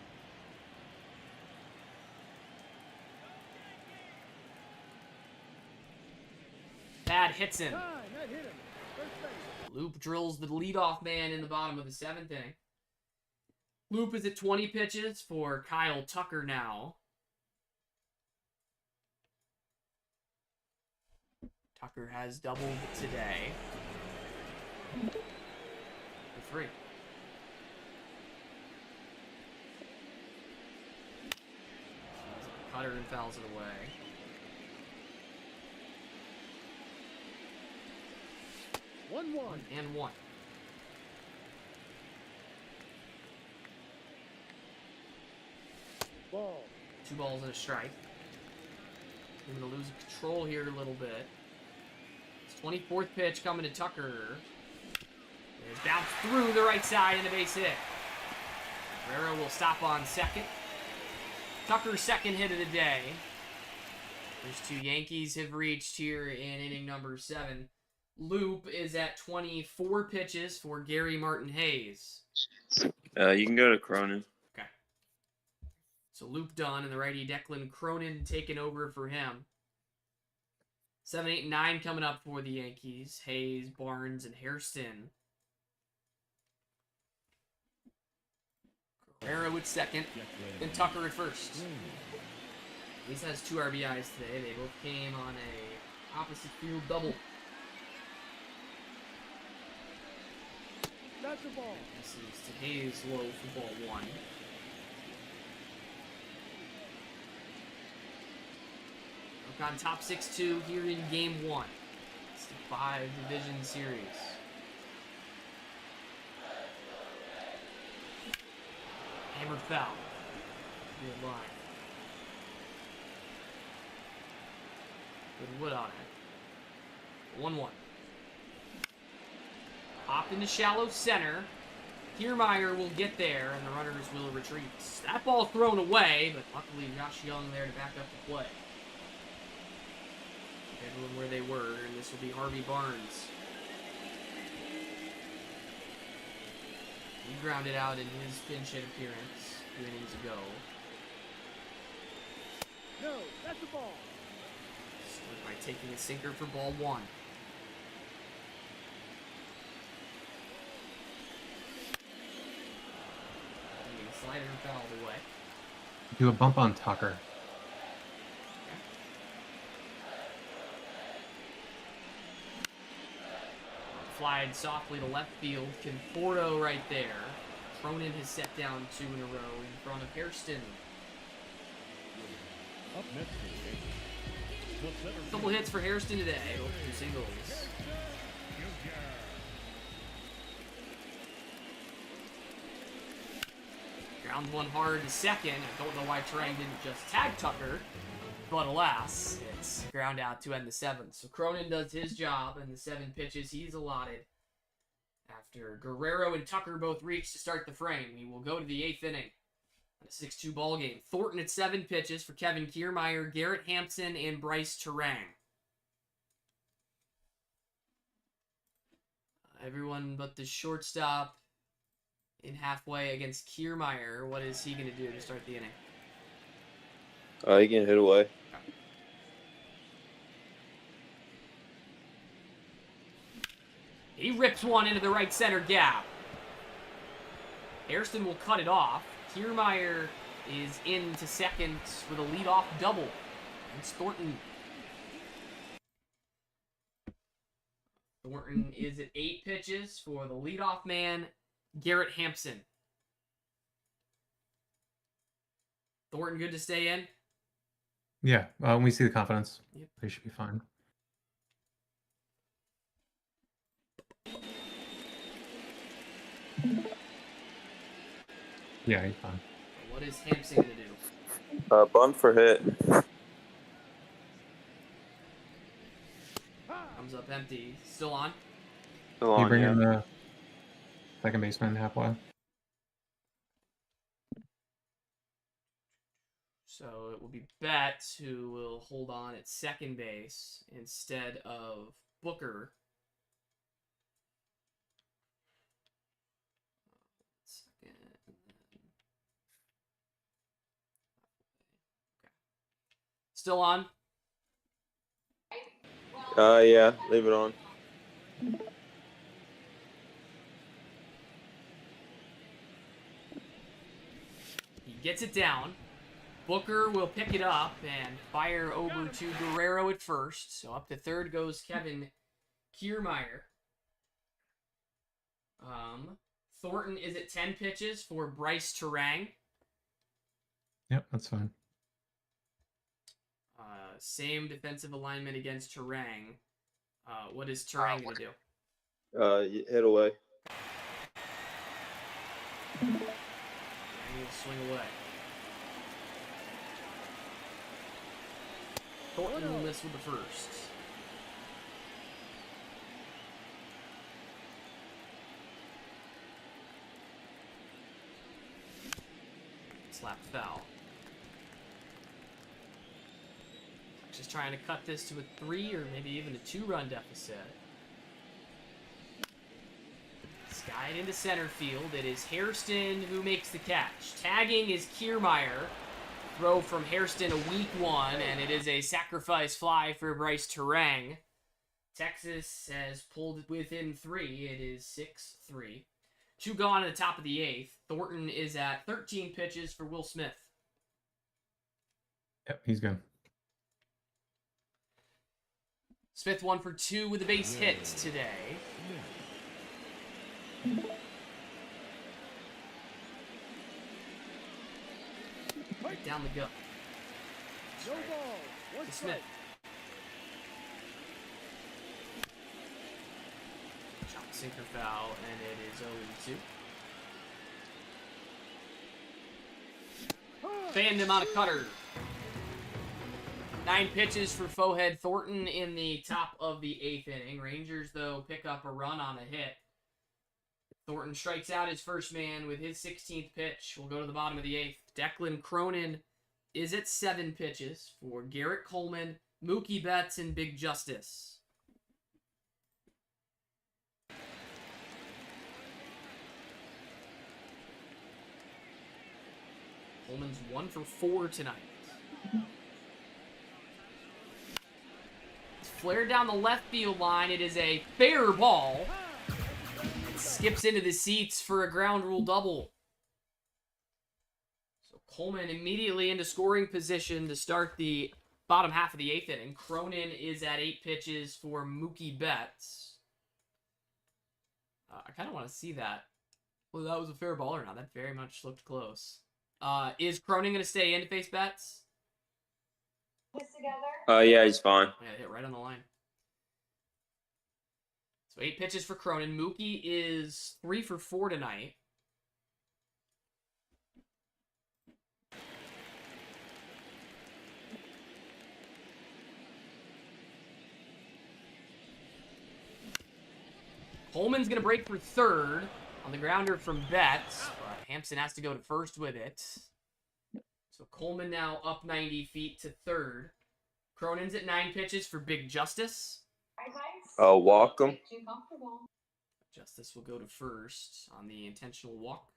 Pad hits him. Time, that hit him. First base. Loop drills the leadoff man in the bottom of the 7th inning. Loop is at 20 pitches for Kyle Tucker now. Tucker has doubled today. For 3. Cutter and fouls it away. 1-1. And 1. Ball. 2 balls and a strike. I'm going to lose control here a little bit. 24th pitch coming to Tucker. It's bounced through the right side and a base hit. Guerrero will stop on second. Tucker's second hit of the day. First 2 Yankees have reached here in inning number 7. Loop is at 24 pitches for Gary Martin Hayes. You can go to Cronin. Okay. So Loop done, and the righty Declan Cronin taking over for him. 7, 8, 9 coming up for the Yankees. Hayes, Barnes, and Hairston. Guerrero at second, and Tucker at first. At least has 2 RBIs today. They both came on a opposite field double. That's the ball. This is to Hayes low for ball 1. Look on top 6-2 here in game 1. It's the 5 division series. Hammered foul. Good line. Good wood on it. 1-1. Hop into shallow center. Kiermaier will get there, and the runners will retreat. That ball thrown away, but luckily Josh Young there to back up the play. Everyone where they were, and this will be Harvey Barnes. He grounded out in his pinch hit appearance 2 innings ago. No, that's the ball. Scored by taking a sinker for ball 1. Slider foul away. Do a bump on Tucker. Flied softly to left field. Conforto right there. Cronin has set down 2 in a row in front of Hairston. Up next for the Yankees. The center Couple fielder, hits for Hairston today. Both 2 singles. Ground 1 hard to second. I don't know why Terang didn't just tag Tucker, but alas, it's ground out to end the 7th. So Cronin does his job, and the 7 pitches he's allotted. After Guerrero and Tucker both reach to start the frame, we will go to the 8th inning. A 6-2 ball game. Thornton at 7 pitches for Kevin Kiermaier, Garrett Hampson, and Bryce Terang. Everyone but the shortstop in halfway against Kiermaier. What is he going to do to start the inning? He can hit away. He rips one into the right center gap. Hairston will cut it off. Kiermaier is into second with a leadoff double. It's Thornton. Thornton is at 8 pitches for the leadoff man, Garrett Hampson. Thornton good to stay in? Yeah, when we see the confidence, Yep. they should be fine. Yeah, he's fine. What is Hampson going to do? Bunt for hit. Comes up empty. Still on? Still You on, bring yeah. in the second baseman halfway. So it will be Betts who will hold on at second base instead of Booker. Second. Okay. Still on? Yeah, leave it on. He gets it down. Booker will pick it up and fire over to Guerrero at first. So up to third goes Kevin Kiermaier. Thornton is at 10 pitches for Bryce Terang. Yep, that's fine. Same defensive alignment against Terang. What is Terang going to do? Hit away. Terang will swing away. Thornton will miss with the first. Slap foul. Just trying to cut this to a 3 or maybe even a 2-run deficit. Skied into center field. It is Hairston who makes the catch. Tagging is Kiermaier. Throw from Hairston a weak one, and it is a sacrifice fly for Bryce Terang. Texas has pulled within 3. It is 6-3. 2 gone at the top of the 8th. Thornton is at 13 pitches for Will Smith. Yep, he's good. Smith 1 for 2 with a base hit today. Right down the gut. No ball. One To strike. Smith. Chop sinker foul, and it is 0-2. Fanned him on a cutter. 9 pitches for Forehead Thornton in the top of the 8th inning. Rangers, though, pick up a run on a hit. Thornton strikes out his first man with his 16th pitch. We'll go to the bottom of the 8th. Declan Cronin is at 7 pitches for Garrett Coleman, Mookie Betts, and Big Justice. Coleman's 1 for 4 tonight. flared down the left field line. It is a fair ball. It skips into the seats for a ground rule double. So Coleman immediately into scoring position to start the bottom half of the 8th inning. Cronin is at 8 pitches for Mookie Betts. I kind of want to see that. Whether that was a fair ball or not. That very much looked close. Is Cronin going to stay in to face Betts? Yeah, he's fine. Yeah, hit right on the line. So 8 pitches for Cronin. Mookie is 3 for 4 tonight. Coleman's going to break for third on the grounder from Betts, but Hampson has to go to first with it. So Coleman now up 90 feet to third. Cronin's at 9 pitches for Big Justice. Walk him. Justice will go to first on the intentional walk.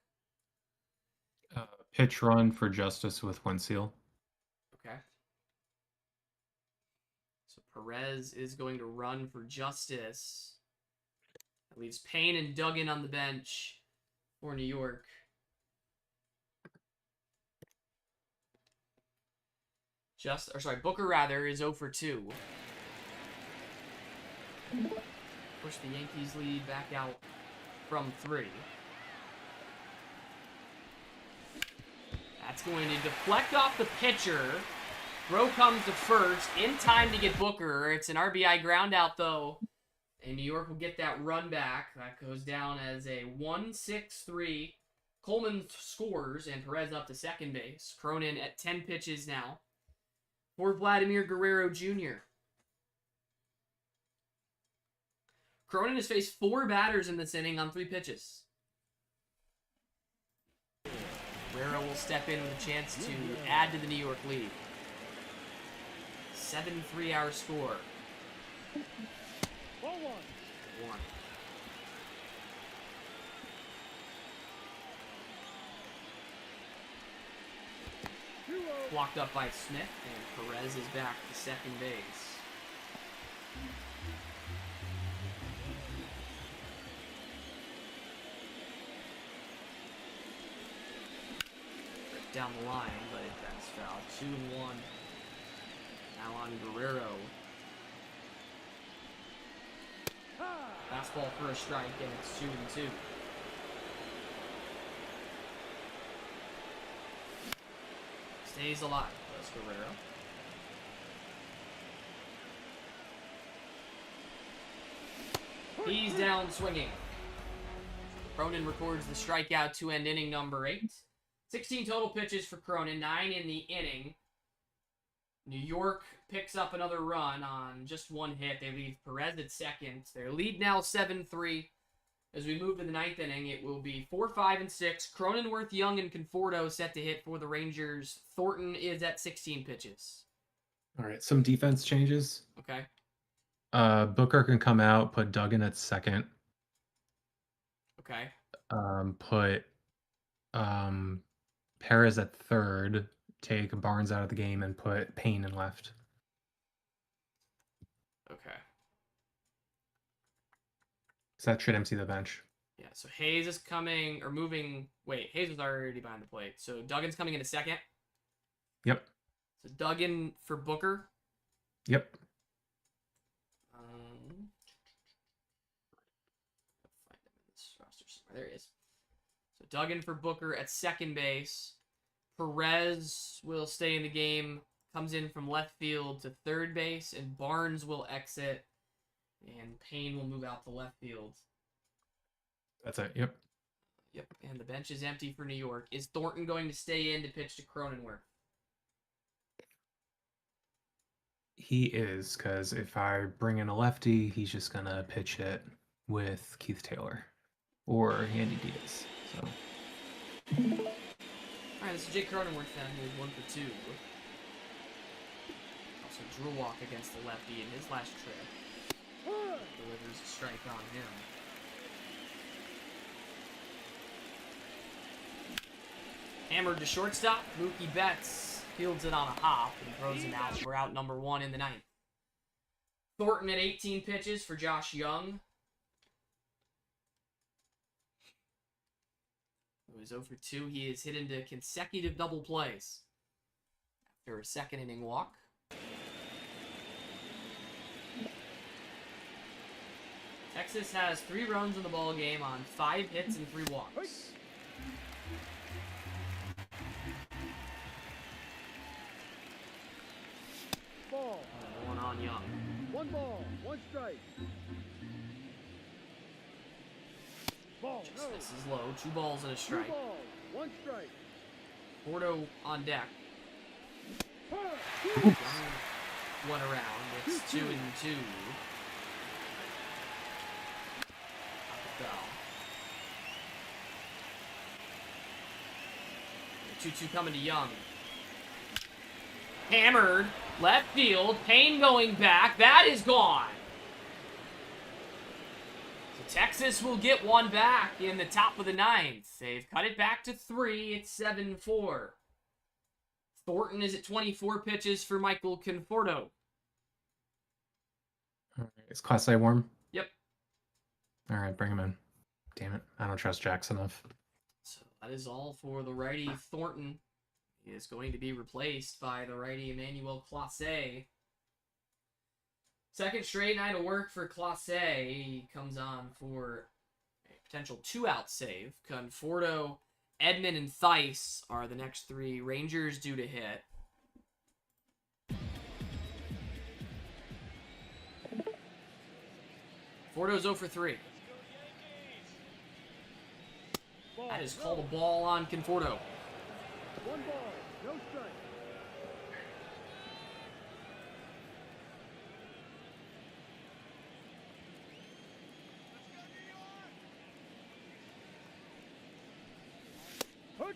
Pitch run for Justice with Wensil. Okay. So Perez is going to run for Justice. That leaves Payne and Duggan on the bench for New York. Booker rather is 0 for 2. Push the Yankees lead back out from 3. That's going to deflect off the pitcher. Throw comes to first in time to get Booker. It's an RBI ground out though. And New York will get that run back. That goes down as a 1-6-3. Coleman scores and Perez up to second base. Cronin at 10 pitches now for Vladimir Guerrero Jr. Cronin has faced 4 batters in this inning on 3 pitches. Guerrero will step in with a chance to add to the New York lead. 7-3 our score. 1. 1. Blocked up by Smith, and Perez is back to second base. Ripped down the line, but that's foul. 2-1. Now on Guerrero. Fastball for a strike, and it's 2-2. Stays alive, does Guerrero. He's down swinging. Cronin records the strikeout to end inning number 8. 16 total pitches for Cronin, 9 in the inning. New York picks up another run on just 1 hit. They leave Perez at second. Their lead now 7-3. As we move to the 9th inning, it will be 4, 5, and 6. Cronenworth, Young, and Conforto set to hit for the Rangers. Thornton is at 16 pitches. All right, some defense changes. Okay. Booker can come out, put Duggan at second. Okay. Put Perez at third, take Barnes out of the game, and put Payne in left. Okay. So that should empty the bench. Yeah, so Hayes is coming, or moving. Wait, Hayes was already behind the plate. So Duggan's coming in a second. Yep. So Duggan for Booker. Yep. Find him in this roster somewhere. There he is. So Duggan for Booker at second base. Perez will stay in the game. Comes in from left field to third base, and Barnes will exit. And Payne will move out to left field. That's it. Yep. Yep. And the bench is empty for New York. Is Thornton going to stay in to pitch to Cronenworth? He is, because if I bring in a lefty, he's just going to pitch it with Keith Taylor or Andy Diaz. So. All right, this is Jake Cronenworth then, who is 1 for 2. Also drew a walk against the lefty in his last trip. Delivers a strike on him. Hammered to shortstop. Mookie Betts fields it on a hop and throws him out. We're out number 1 in the 9th. Thornton at 18 pitches for Josh Young. He was 0 for 2. He is hit into consecutive double plays after a second inning walk. Texas has 3 runs in the ball game on 5 hits and 3 walks. Ball. One on Young. 1 ball, 1 strike. Ball. No. This is low. 2 balls and a 2 strike. balls, 1 strike. Porto on deck. Two. Young went around. It's 2-2. Foul. 2-2 coming to Young. Hammered. Left field. Payne going back. That is gone. So Texas will get one back in the top of the 9th. They've cut it back to 3. It's 7-4. Thornton is at 24 pitches for Michael Conforto. Is Class A warm? Yep. All right, bring him in. Damn it. I don't trust Jax enough. So that is all for the righty Thornton. He is going to be replaced by the righty Emmanuel Clase. Second straight night of work for Clase. He comes on for a potential 2-out save. Conforto, Edmond, and Theis are the next 3 Rangers due to hit. Conforto's 0 for 3. Ball. That is called a ball on Conforto. 1 ball, no strike.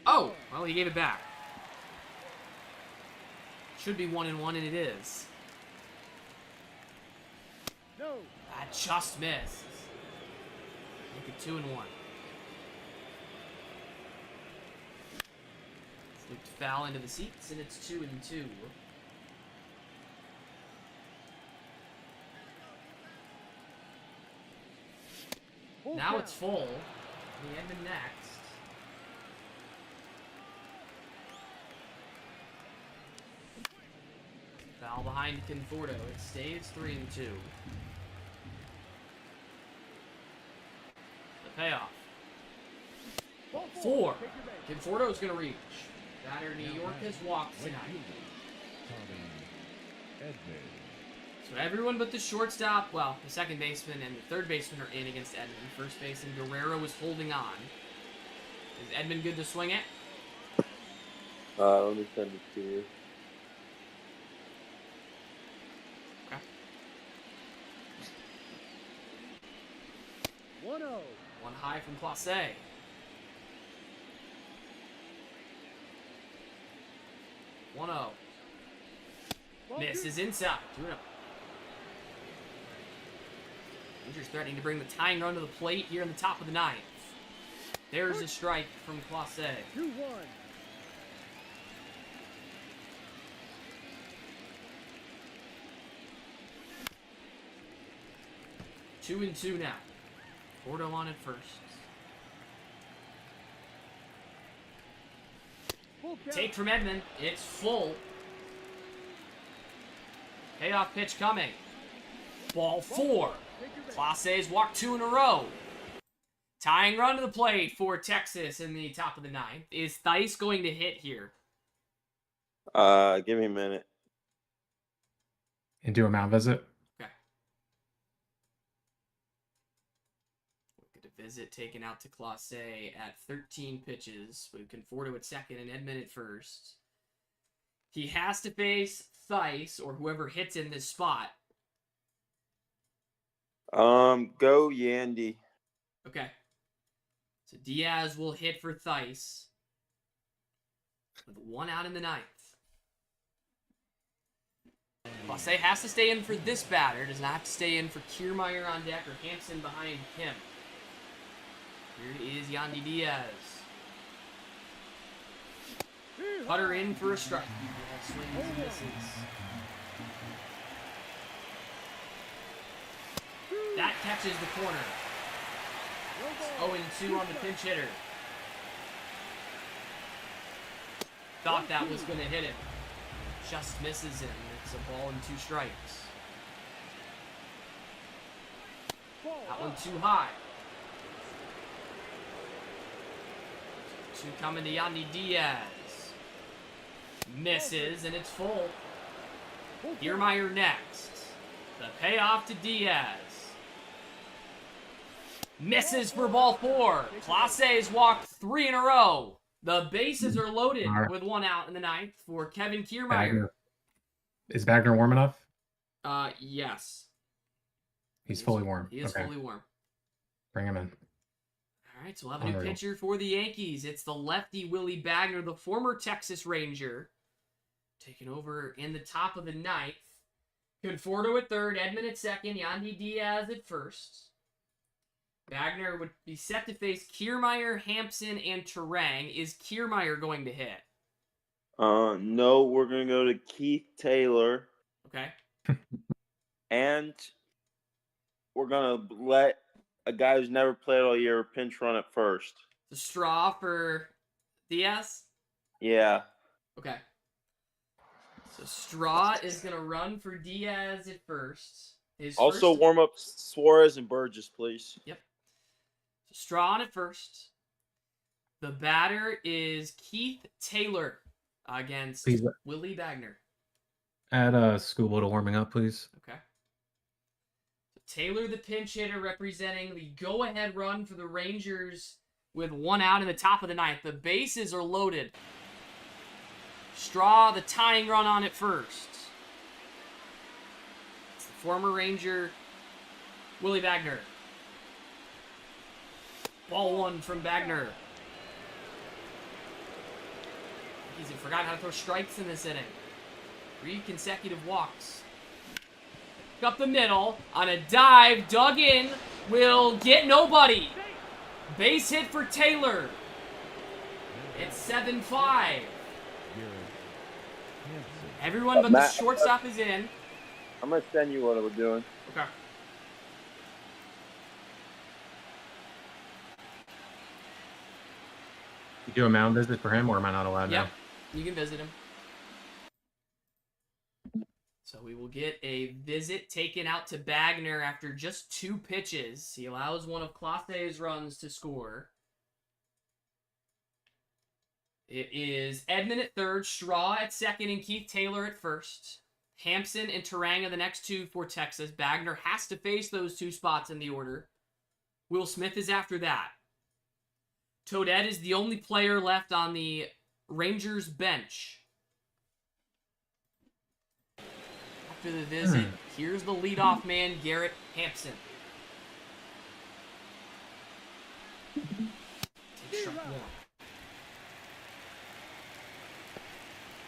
Oh, well, he gave it back. Should be 1-1, and it is. No. That just missed. Make it 2-1. Flipped foul into the seats, and it's 2-2. Full Now count. it's full. The end of next. Foul behind Conforto. It stays 3-2. The payoff. Ball 4. Take your base. Conforto's going to reach. Batter New York has walked tonight. So everyone but the shortstop, well, the second baseman and the third baseman are in against Edmond. First baseman Guerrero is holding on. Is Edmond good to swing it? Let me send it to you. Okay. 1-0. One high from Clase. One 0. Ball Miss 2. is inside. 2-0. Rangers threatening to bring the tying run to the plate here in the top of the 9th. There's a strike from Clase. 2-1. Two and 2 now. Porto on it first. Full count. Take from Edmond. It's full. Payoff pitch coming. Ball 4. Take your base. Clase's walked 2 in a row. Tying run to the plate for Texas in the top of the 9th. Is Theis going to hit here? Give me a minute. And do a mound visit. Okay. Look at a visit taken out to Clase at 13 pitches with Conforto at second and Edmond at first. He has to face Theis or whoever hits in this spot. Go Yandy. Okay. So Diaz will hit for Theis with 1 out in the 9th. Clase has to stay in for this batter. Does not have to stay in for Kiermaier on deck or Hansen behind him. Here is Yandy Diaz. Putter in for a strike. Swings and misses. catches the corner. 0-2 on the pinch hitter. Thought that was going to hit him. Just misses him. It's a ball and 2 strikes. That one too high. 2 coming to Yandy Diaz. Misses, and it's full. Kiermaier next. The payoff to Diaz. Misses for ball 4. Clase's walked 3 in a row. The bases are loaded with 1 out in the 9th for Kevin Kiermaier. Is Wagner warm enough? Yes. He's fully warm. He is fully warm. Bring him in. All right, so we'll have a new pitcher for the Yankees. It's the lefty Willie Wagner, the former Texas Ranger, taking over in the top of the 9th. Conforto at third, Edman at second, Yandy Diaz at first. Wagner would be set to face Kiermaier, Hampson, and Terang. Is Kiermaier going to hit? No, we're going to go to Keith Taylor. Okay. And we're going to let a guy who's never played all year pinch run at first. The straw for Diaz? Yeah. Okay. So Straw is going to run for Diaz at first. Also warm up Suarez and Burgess, please. Yep. So Straw on at first. The batter is Keith Taylor against Willie Wagner. Add Scuba to warming up, please. Okay. So Taylor, the pinch hitter, representing the go-ahead run for the Rangers with 1 out in the top of the 9th. The bases are loaded. Straw, the tying run on at first. It's the former Ranger, Willie Wagner. Ball 1 from Wagner. He's forgotten how to throw strikes in this inning. 3 consecutive walks. Up the middle on a dive, dug in, will get nobody. Base hit for Taylor. It's 7-5. Everyone but the shortstop is in. I'm going to send you what we're doing. Okay. You do a mound visit for him, or am I not allowed now? Yeah, you can visit him. So we will get a visit taken out to Wagner after just 2 pitches. He allows one of Clase's runs to score. It is Edman at third, Straw at second, and Keith Taylor at first. Hampson and Terang are the next 2 for Texas. Wagner has to face those 2 spots in the order. Will Smith is after that. Toadette is the only player left on the Rangers bench. After the visit, here's the leadoff man, Garrett Hampson. Take strike 1.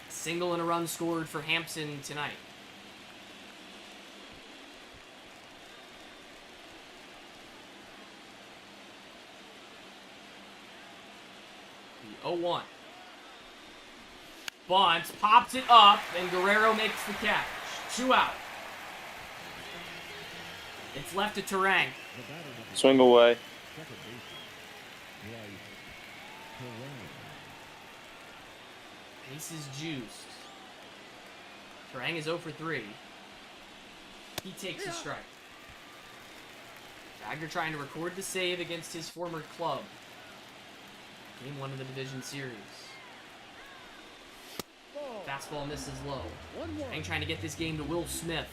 Single and a run scored for Hampson tonight. The 0-1. Bunts, pops it up, and Guerrero makes the catch. 2 out. It's left to Terang. Swing away. Bases juiced. Terang is 0 for 3. He takes a strike. Wagner trying to record the save against his former club. Game 1 of the division series. Fastball misses low. Terang trying to get this game to Will Smith.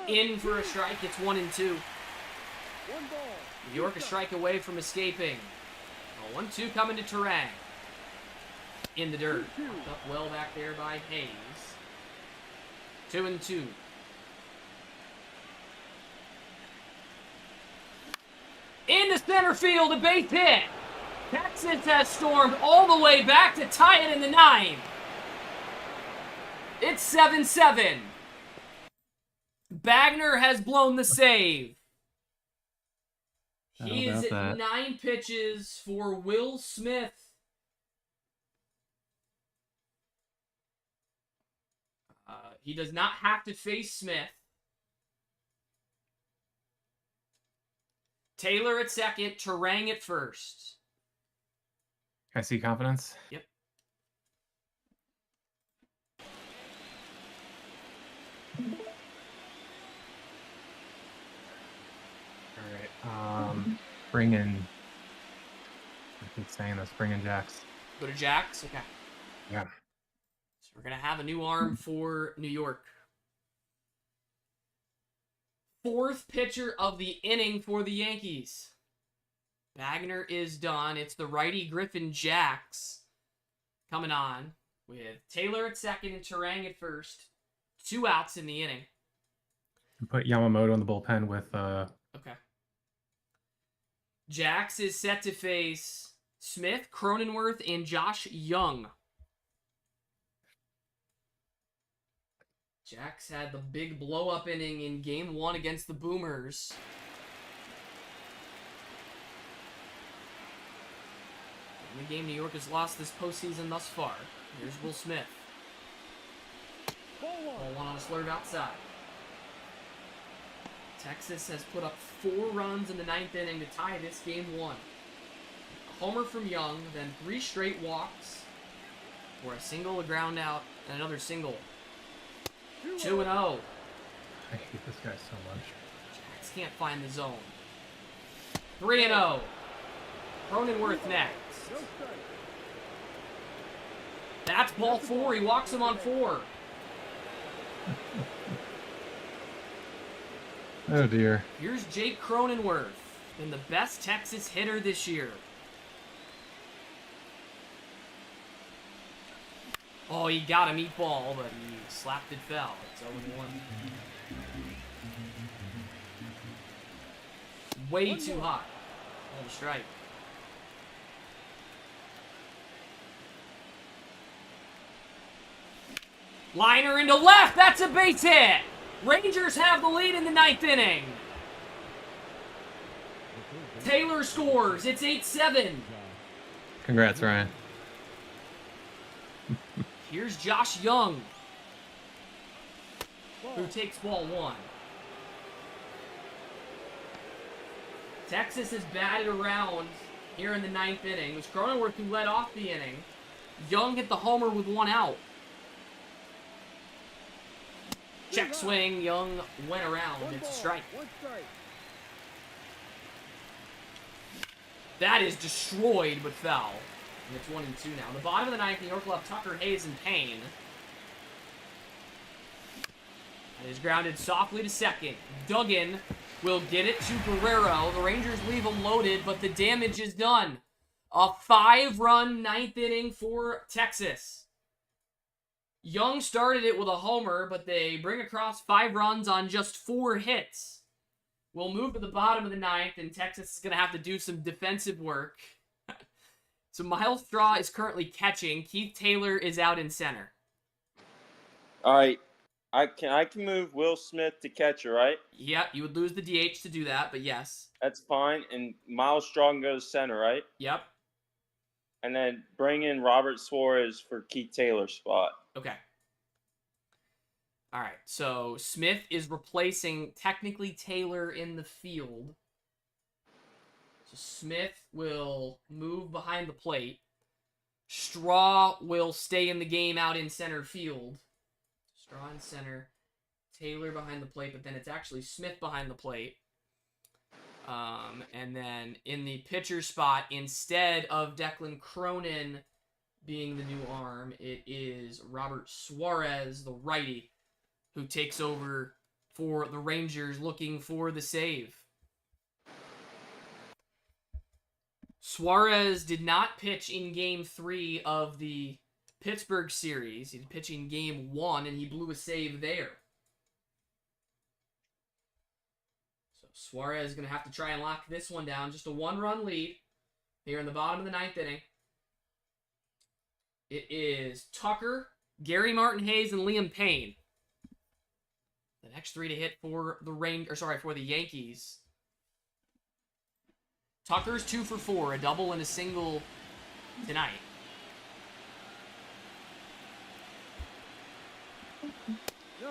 In for a strike. It's 1-2. York a strike away from escaping. 1-2 coming to Terang. In the dirt. Popped up well back there by Hayes. 2-2. Into center field, a base hit. Texas has stormed all the way back to tie it in the 9th. It's 7-7. Wagner has blown the save. He is at 9 pitches for Will Smith. He does not have to face Smith. Taylor at second, Terang at first. I see confidence. Yep. All right. Bring in. I keep saying this. Bring in Jacks. Go to Jacks. Okay. Yeah. So we're gonna have a new arm for New York. Fourth pitcher of the inning for the Yankees. Wagner is done. It's the righty Griffin Jacks coming on with Taylor at second and Terang at first. 2 outs in the inning. Put Yamamoto in the bullpen with Okay. Jacks is set to face Smith, Cronenworth, and Josh Young. Jacks had the big blow-up inning in Game 1 against the Boomers. The only game New York has lost this postseason thus far. Here's Will Smith. Ball 1 on a slurve outside. Texas has put up 4 runs in the 9th inning to tie this Game 1. A homer from Young, then 3 straight walks for a single, a ground out, and another single. 2-0. I hate this guy so much. Jacks can't find the zone. 3-0. Cronenworth next. That's ball 4. He walks him on 4. Oh dear. Here's Jake Cronenworth, been the best Texas hitter this year. Oh, he got a meatball, but he slapped it foul. It's 0-1. Way too high. On the strike. Liner into left. That's a base hit. Rangers have the lead in the 9th inning. Taylor scores. It's 8-7. Congrats, Ryan. Here's Josh Young, who takes ball 1. Texas has batted around here in the 9th inning. It was Cronenworth who led off the inning. Young hit the homer with 1 out. Check swing. Young went around. It's a strike. That is destroyed but foul. And it's 1-2 now. The bottom of the 9th, New York left Tucker, Hayes, and Payne. That is grounded softly to second. Duggan will get it to Guerrero. The Rangers leave him loaded, but the damage is done. A 5-run 9th inning for Texas. Young started it with a homer, but they bring across 5 runs on just 4 hits. We'll move to the bottom of the 9th, and Texas is going to have to do some defensive work. So Miles Straw is currently catching. Keith Taylor is out in center. All right. I can move Will Smith to catcher, right? Yep, you would lose the DH to do that, but yes. That's fine. And Miles Strong goes center, right? Yep. And then bring in Robert Suarez for Keith Taylor's spot. Okay. All right, so Smith is replacing technically Taylor in the field. So Smith will move behind the plate. Straw will stay in the game out in center field. Straw in center. Taylor behind the plate, but then it's actually Smith behind the plate. And then in the pitcher spot, instead of Declan Cronin being the new arm, it is Robert Suarez, the righty, who takes over for the Rangers looking for the save. Suarez did not pitch in Game 3 of the Pittsburgh series. He pitched in Game 1, and he blew a save there. So Suarez is going to have to try and lock this one down. Just a 1-run lead here in the bottom of the 9th inning. It is Tucker, Gary Martin Hayes, and Liam Payne. The next 3 to hit for the for the Yankees. Tucker's 2 for 4, a double and a single tonight.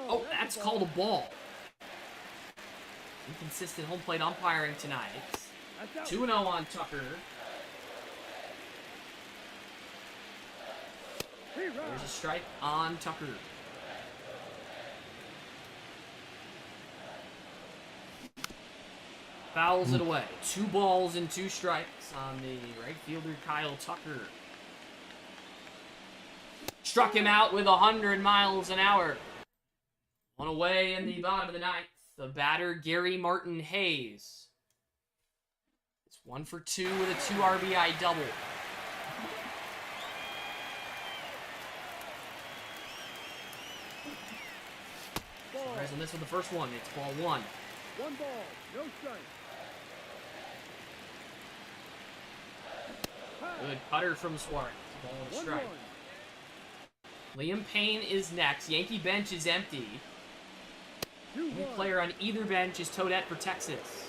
Oh, that's called a ball. Inconsistent home plate umpiring tonight. 2-0 on Tucker. There's a strike on Tucker. Fouls it away. 2 balls and 2 strikes on the right fielder, Kyle Tucker. Struck him out with 100 miles an hour. One away in the bottom of the ninth. The batter, Gary Martin Hayes. It's 1 for 2 with a 2 RBI double. Suarez will miss with the first one. It's ball 1. 1 ball, no strike. Good cutter from Suarez. Ball and strike. Liam Payne is next. Yankee bench is empty. Any player on either bench is Toadette for Texas.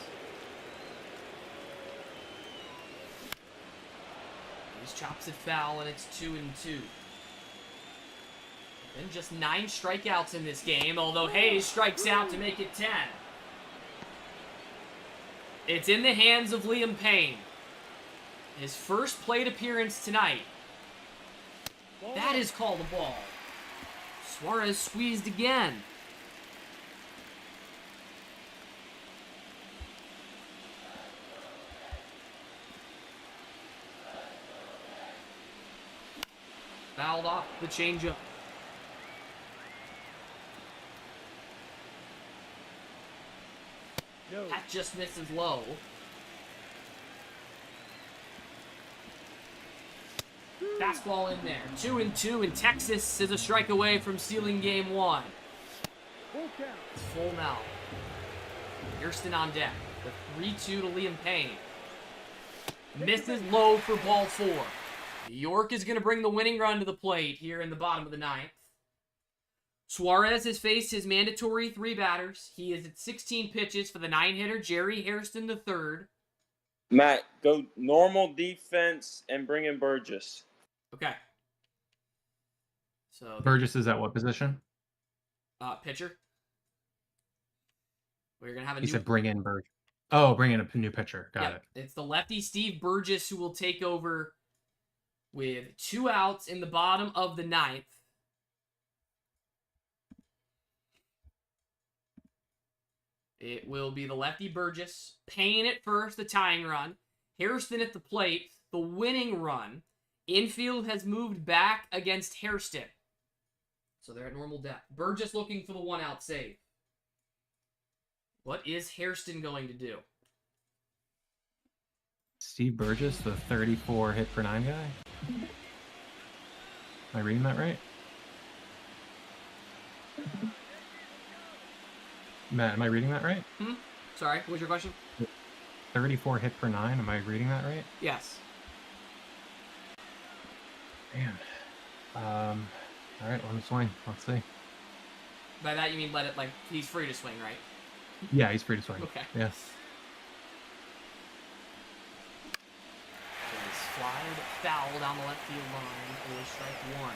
Hayes chops it foul, and it's 2-2. Then just 9 strikeouts in this game, although Hayes strikes out to make it 10. It's in the hands of Liam Payne. His first plate appearance tonight. That is called a ball. Suarez squeezed again. Fouled off the changeup. No. That just misses low. Fastball in there. 2-2, and Texas is a strike away from stealing game 1. Full count. It's full now. Hairston on deck. The 3-2 to Liam Payne. Misses low for ball 4. York is going to bring the winning run to the plate here in the bottom of the ninth. Suarez has faced his mandatory 3 batters. He is at 16 pitches for the 9-hitter, Jerry Hairston III. Matt, go normal defense and bring in Burgess. Okay. So Burgess is at what position? pitcher. We're gonna have a He new. said bring in Burgess. Oh, bring in a new pitcher. Got it. It's the lefty Steve Burgess who will take over with 2 outs in the bottom of the ninth. It will be the lefty Burgess, Payne at first, the tying run, Hairston at the plate, the winning run. Infield has moved back against Hairston. So they're at normal depth. Burgess looking for the 1-out save. What is Hairston going to do? Steve Burgess, the 34 hit per 9 guy. Am I reading that right? Matt, am I reading that right? Sorry, what was your question? 34 hit per 9. Am I reading that right? Yes. Man. All right, let him swing. Let's see. By that you mean let it, like, he's free to swing, right? Yeah, he's free to swing. Okay. Yeah. Slide foul down the left field line for strike 1.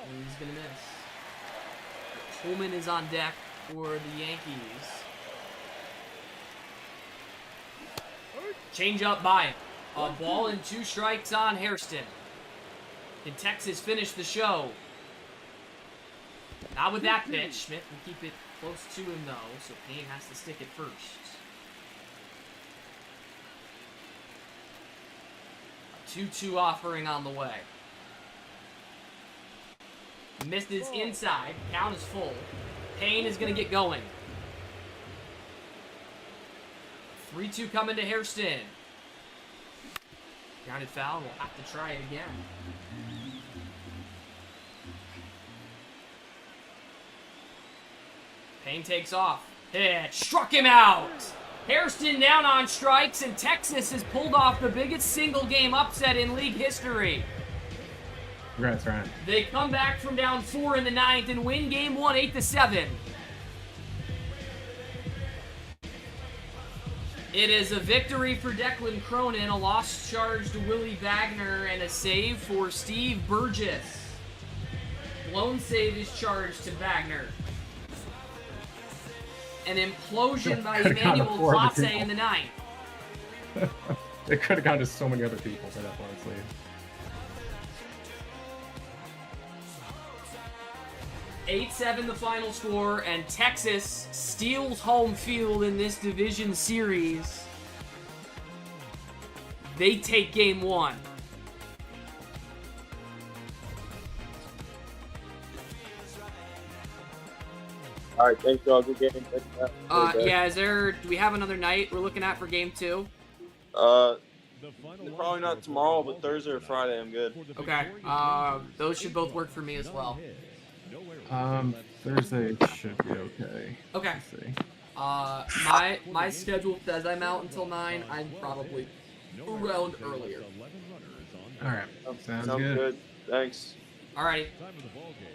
And he's gonna miss. Coleman is on deck for the Yankees. Change up by him. A ball and 2 strikes on Hairston. Can Texas finish the show? Not with that pitch. Smith will keep it close to him, though, so Payne has to stick it first. A 2-2 offering on the way. Misses inside. Count is full. Payne is going to get going. 3-2 coming to Hairston. Grounded foul. We'll have to try it again. Payne takes off. Hit. Struck him out. Hairston down on strikes, and Texas has pulled off the biggest single-game upset in league history. Congrats, Ryan. They come back from down 4 in the ninth and win game 1, 8-7. It is a victory for Declan Cronin, a lost charge to Willie Wagner, and a save for Steve Burgess. Blown save is charged to Wagner. An implosion by Could've gone to Emmanuel 4 other Clase people. in the ninth. It could have gone to so many other people for that blown sleeve. 8-7 the final score, and Texas steals home field in this division series. They take game 1. All right, thanks, y'all. Good game. Yeah, do we have another night we're looking at for game 2? Probably not tomorrow, but Thursday or Friday, I'm good. Okay, those should both work for me as well. Thursday should be okay. Okay. Let's see. My schedule says I'm out until 9. I'm probably around earlier. All right. Sounds Sounds good. good. Thanks. Alrighty. Time of the ball game.